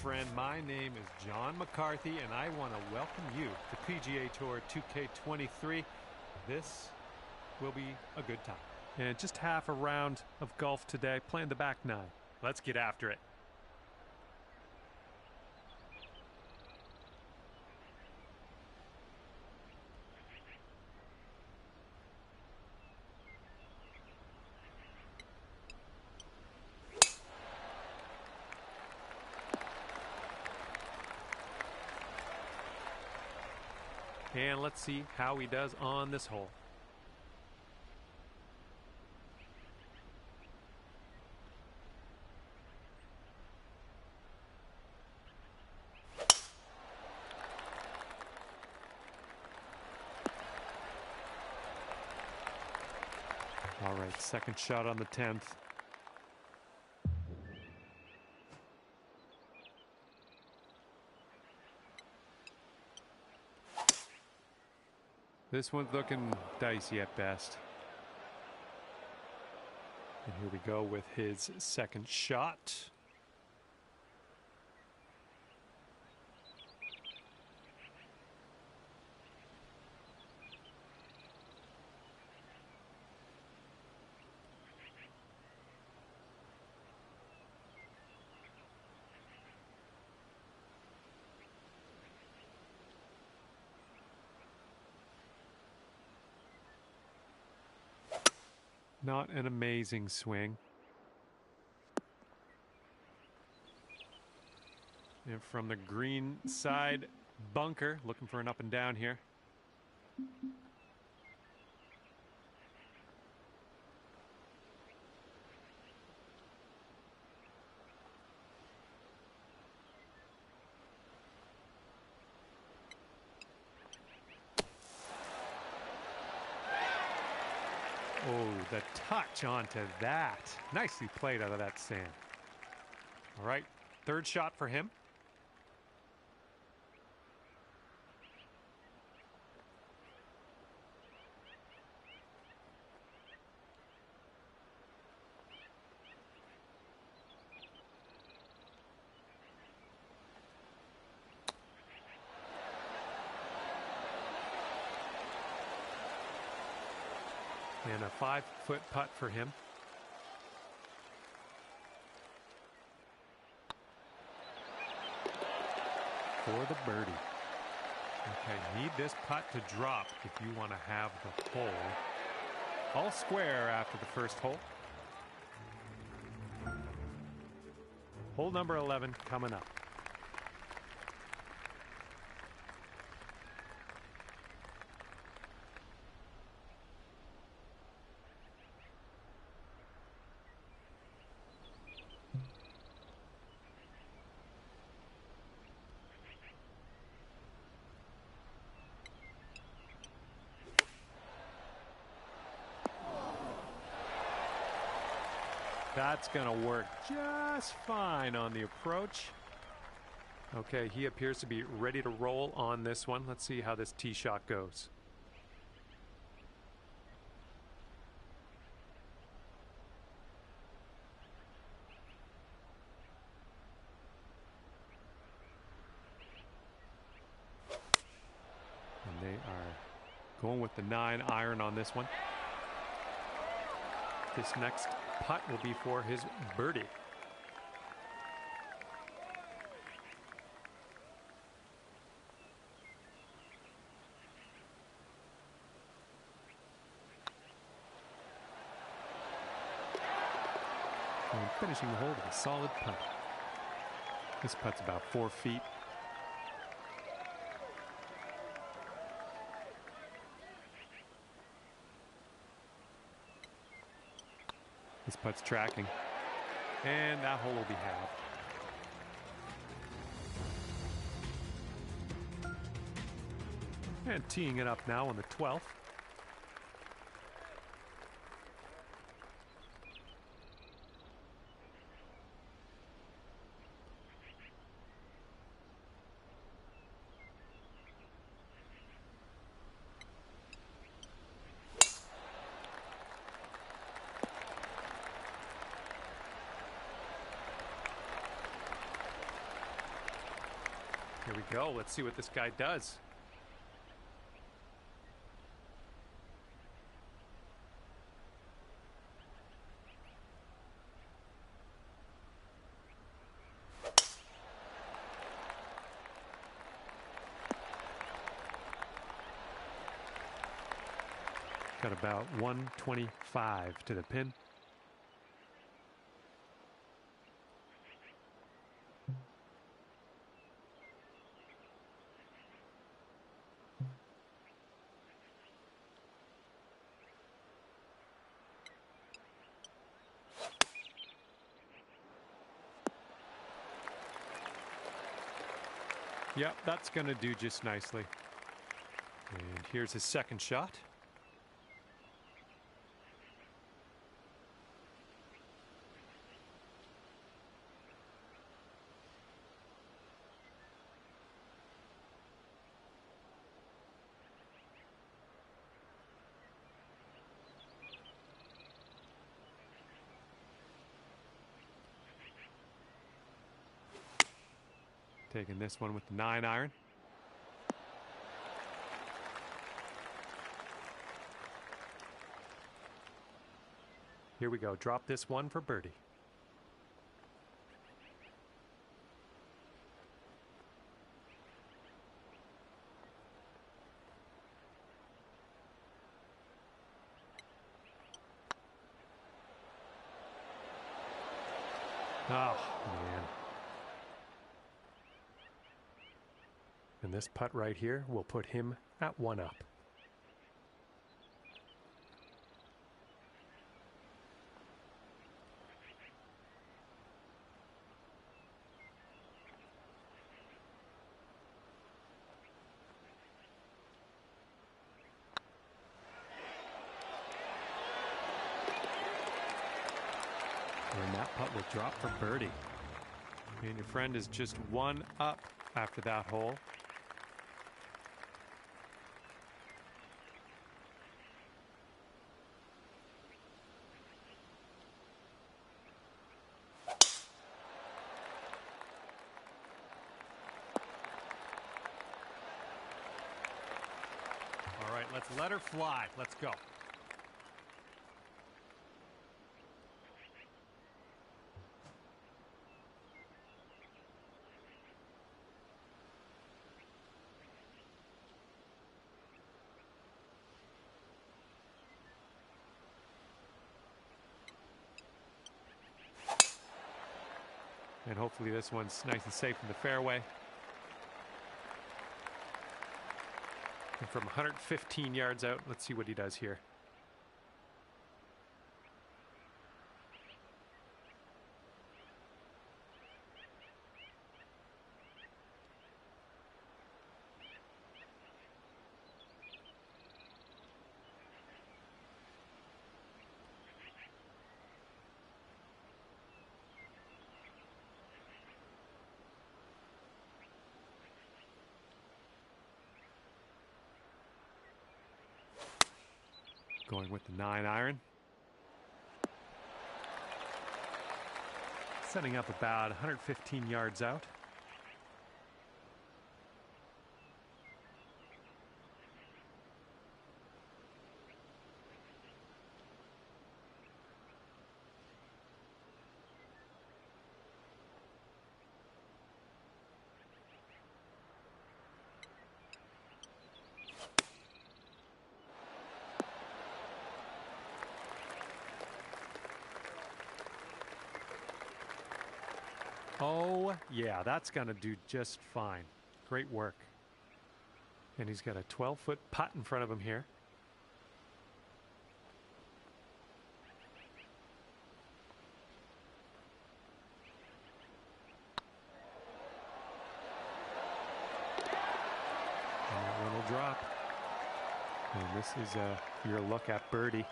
Friend, my name is John McCarthy, and I want to welcome you to PGA Tour 2K23. This will be a good time. And just half a round of golf today, playing the back nine. Let's get after it. And let's see how he does on this hole. All right, second shot on the 10th. This one's looking dicey at best. And here we go with his second shot. Not an amazing swing. And from the green side bunker, looking for an up and down here. Oh, the touch onto that. Nicely played out of that sand. All right, third shot for him. And a 5-foot putt for him. For the birdie. Okay, need this putt to drop if you want to have the hole all square after the first hole. Hole number 11 coming up. That's going to work just fine on the approach. Okay, he appears to be ready to roll on this one. Let's see how this tee shot goes. And they are going with the 9-iron on this one. This next putt will be for his birdie. And finishing the hole with a solid putt. This putt's about 4 feet. This putt's tracking. And that hole will be halved. And teeing it up now on the 12th. Here we go. Let's see what this guy does. Got about 125 to the pin. Yep, that's going to do just nicely. And here's his second shot. Taking this one with the 9-iron. Here we go. Drop this one for birdie. Oh, man. And this putt right here will put him at 1 up. And that putt will drop for birdie. And your friend is just 1 up after that hole. All right, let's let her fly. Let's go. And hopefully this one's nice and safe in the fairway. And from 115 yards out, let's see what he does here. Going with the 9-iron. Setting up about 115 yards out. Oh, yeah, that's going to do just fine. Great work. And he's got a 12-foot putt in front of him here. And that one will drop. And this is your look at birdie.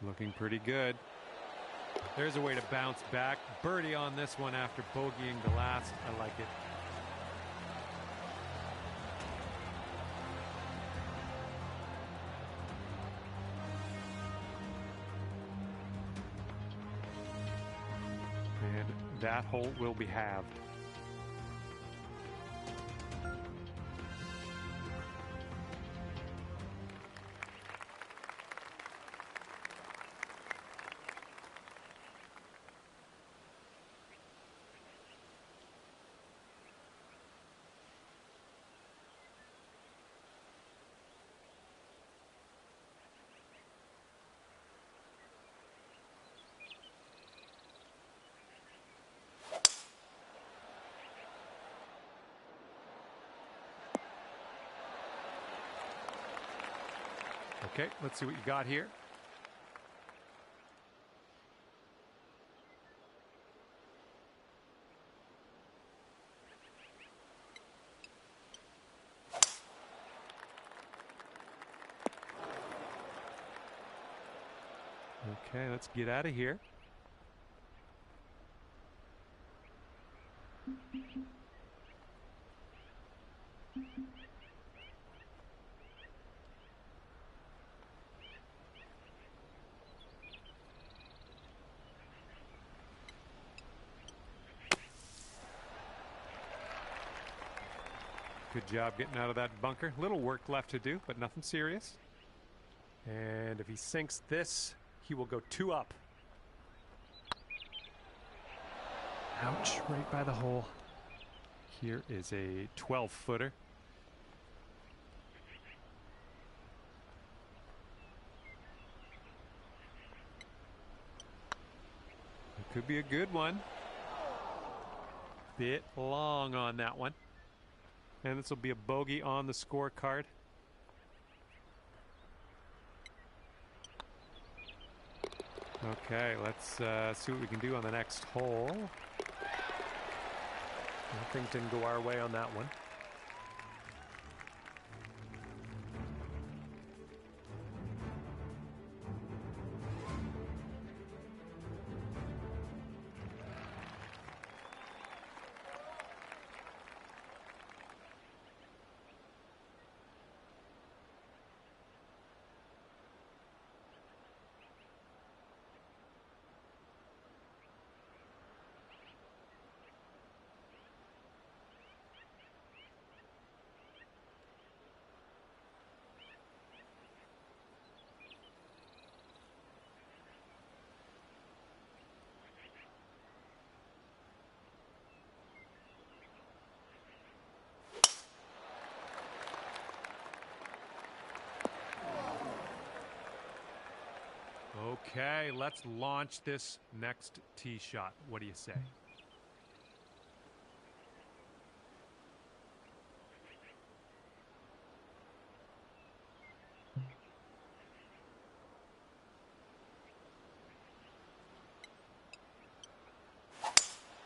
Looking pretty good. There's a way to bounce back. Birdie on this one after bogeying the last. I like it. And that hole will be halved. Okay, let's see what you got here. Okay, let's get out of here. Good job getting out of that bunker. Little work left to do, but nothing serious. And if he sinks this, he will go 2 up. Ouch, right by the hole. Here is a 12-footer. It could be a good one. Bit long on that one. And this will be a bogey on the scorecard. Okay, let's see what we can do on the next hole. Things didn't go our way on that one. Okay, let's launch this next tee shot. What do you say?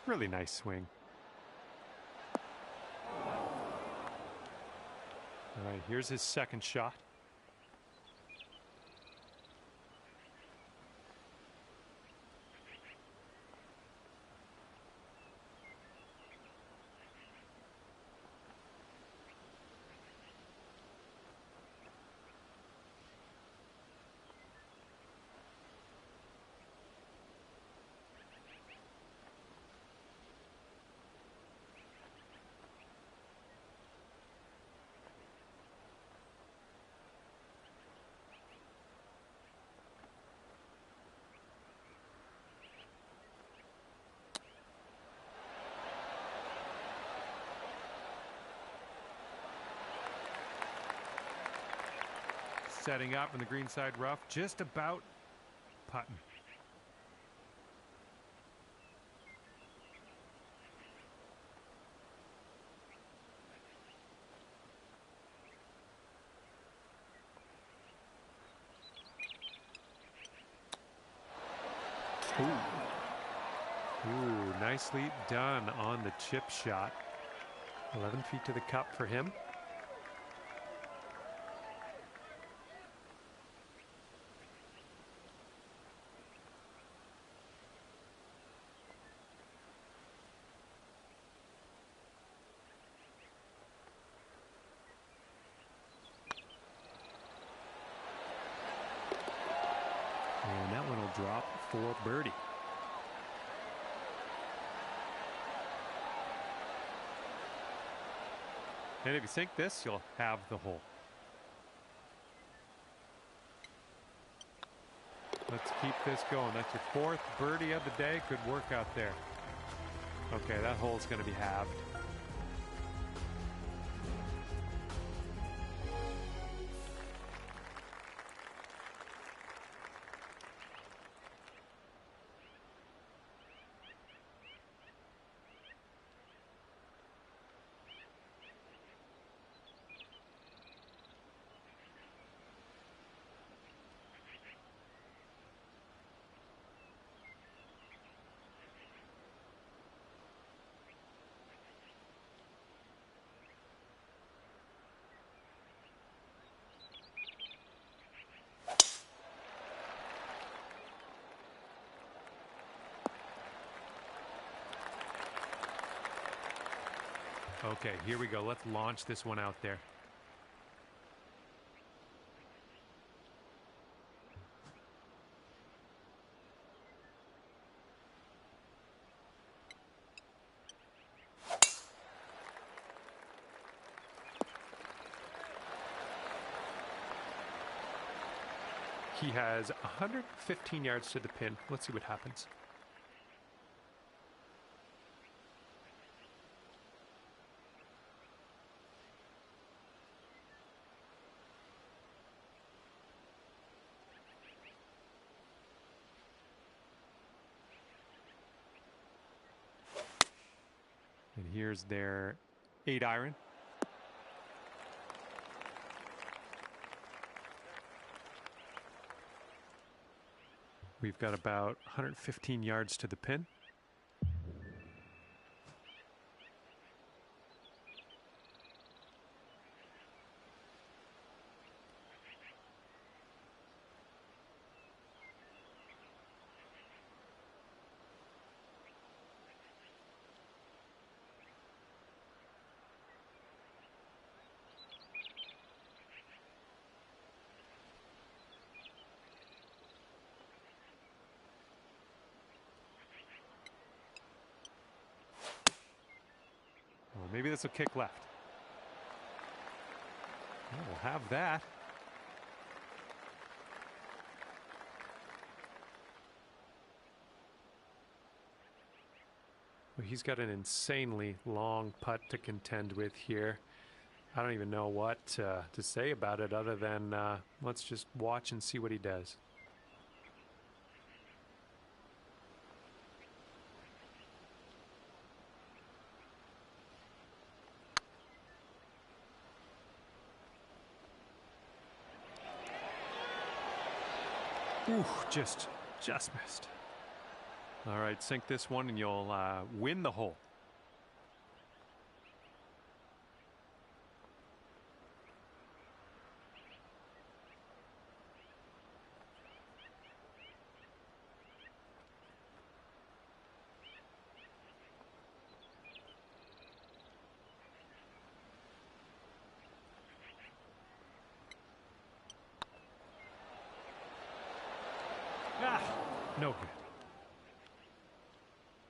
Really nice swing. All right, here's his second shot. Setting up in the greenside rough, just about putting. Ooh, nicely done on the chip shot. 11 feet to the cup for him. And that one will drop for birdie. And if you sink this, you'll have the hole. Let's keep this going. That's your 4th birdie of the day. Good work out there. Okay, that hole's going to be halved. Okay, here we go. Let's launch this one out there. He has 115 yards to the pin. Let's see what happens. And here's their 8-iron. We've got about 115 yards to the pin. Maybe this will kick left. We'll have that. Well, he's got an insanely long putt to contend with here. I don't even know what to say about it other than let's just watch and see what he does. Ooh, just missed. All right, sink this one and you'll win the hole. No good.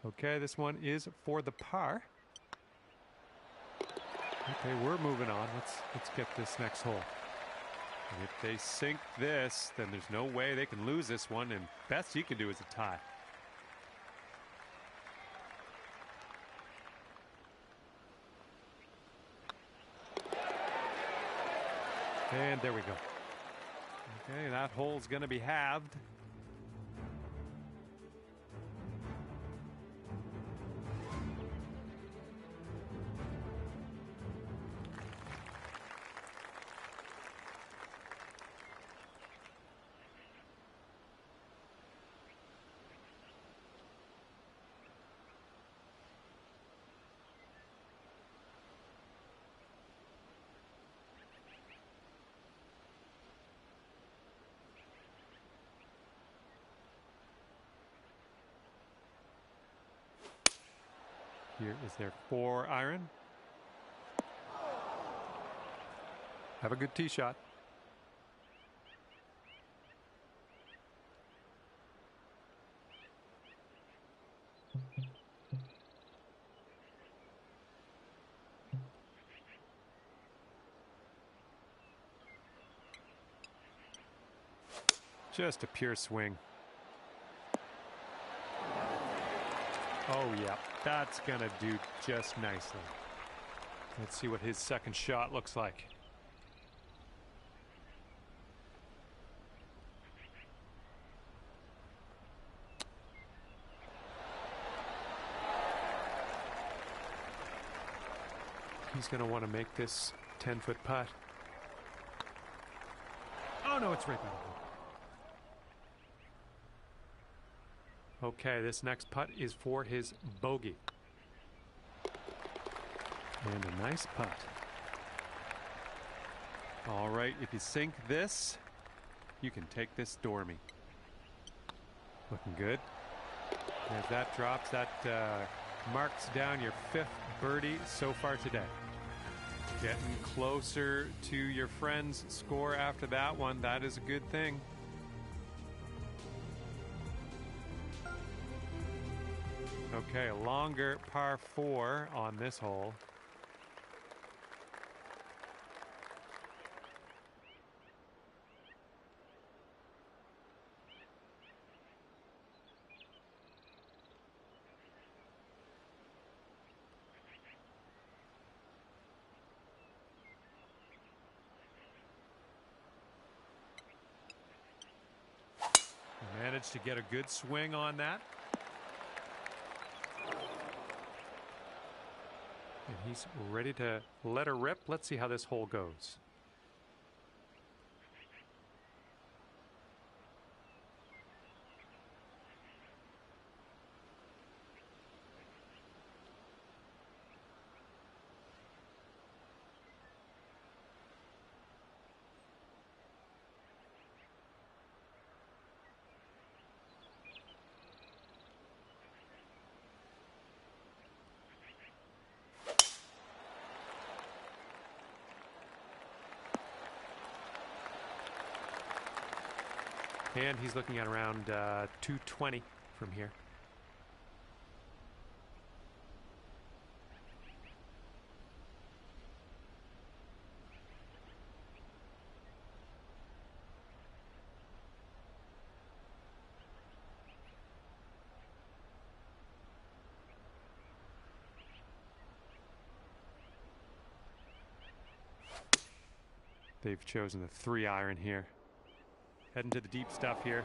Okay, this one is for the par. Okay, we're moving on. Let's get this next hole. And if they sink this, then there's no way they can lose this one, and best he can do is a tie. And there we go. Okay, that hole's going to be halved. Here is their 4-iron. Have a good tee shot. Just a pure swing. Oh, yeah, that's going to do just nicely. Let's see what his second shot looks like. He's going to want to make this 10-foot putt. Oh, no, it's right back. Okay, this next putt is for his bogey. And a nice putt. All right, if you sink this, you can take this Stormy. Looking good. As that drops, that marks down your 5th birdie so far today. Getting closer to your friend's score after that one. That is a good thing. Okay, a longer par 4 on this hole. Managed to get a good swing on that. And he's ready to let her rip. Let's see how this hole goes. And he's looking at around 220 from here. They've chosen the 3-iron here. Heading to the deep stuff here.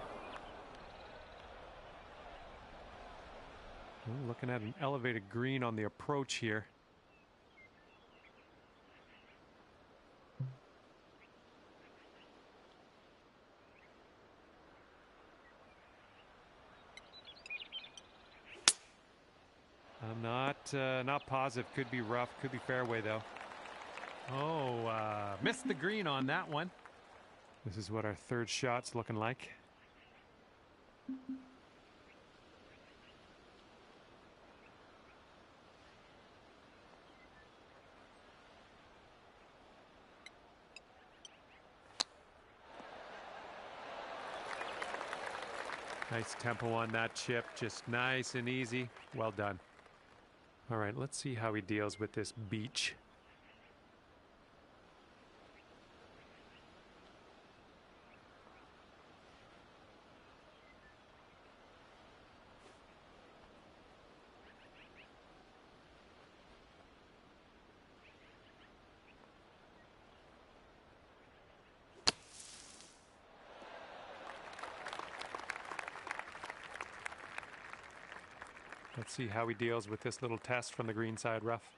Ooh, looking at an elevated green on the approach here. I'm not positive. Could be rough. Could be fairway though. Oh, missed the green on that one. This is what our third shot's looking like. Nice tempo on that chip, just nice and easy. Well done. All right, let's see how he deals with this beach. Let's see how he deals with this little test from the greenside rough.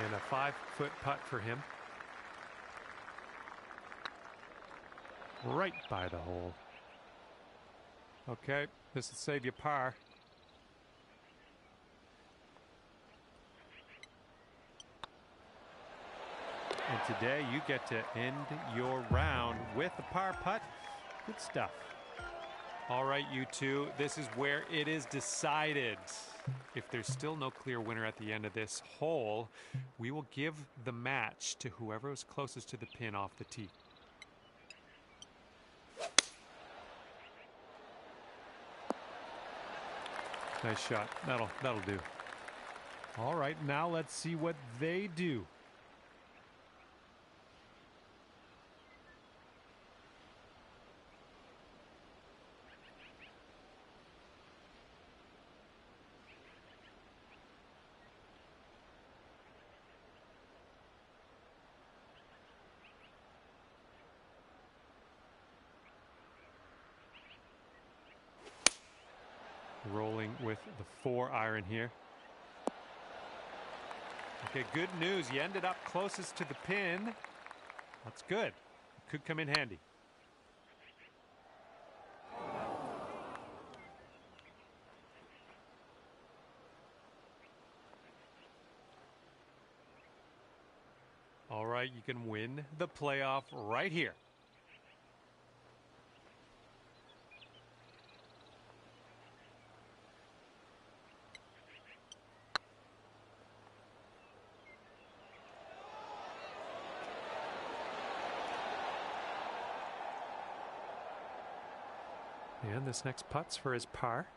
And a 5-foot putt for him. Right by the hole. Okay, this will save you par. And today you get to end your round with a par putt. Good stuff. All right, you two, this is where it is decided. If there's still no clear winner at the end of this hole, we will give the match to whoever is closest to the pin off the tee. Nice shot. That'll do. All right, now let's see what they do. Rolling with the 4-iron here. Okay, good news. You ended up closest to the pin. That's good. Could come in handy. right, you can win the playoff right here. And this next putt's for his par.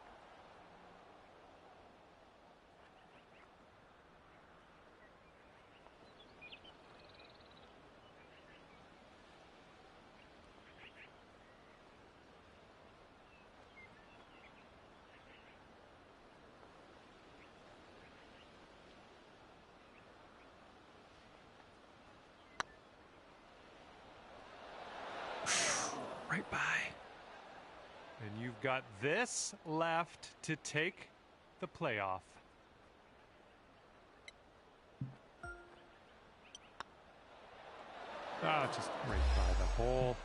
Right by. And you've got this left to take the playoff. Just right by the hole.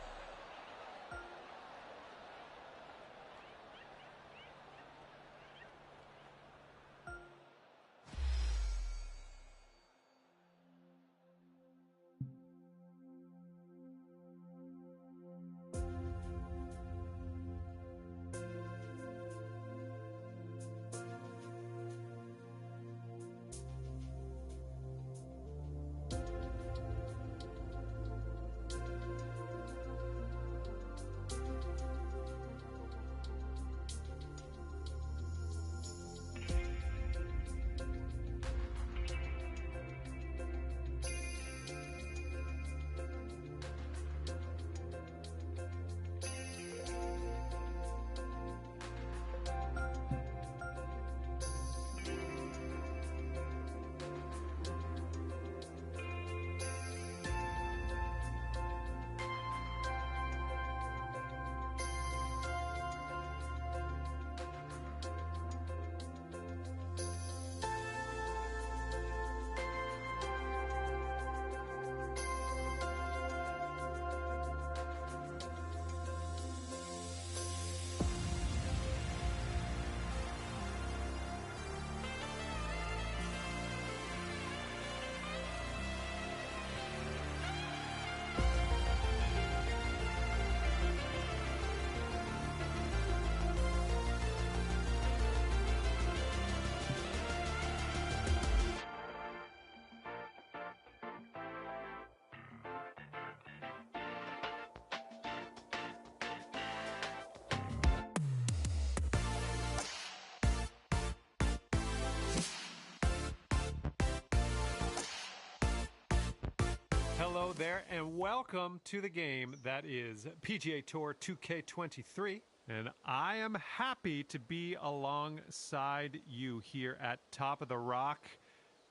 Hello there, and welcome to the game that is PGA Tour 2K23. And I am happy to be alongside you here at Top of the Rock.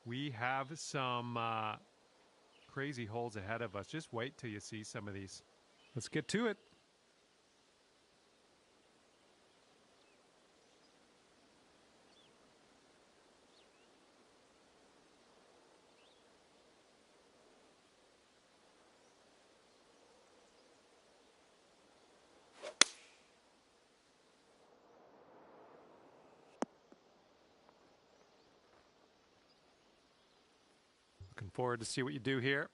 We have some crazy holes ahead of us. Just wait till you see some of these. Let's get to it. Looking forward to see what you do here.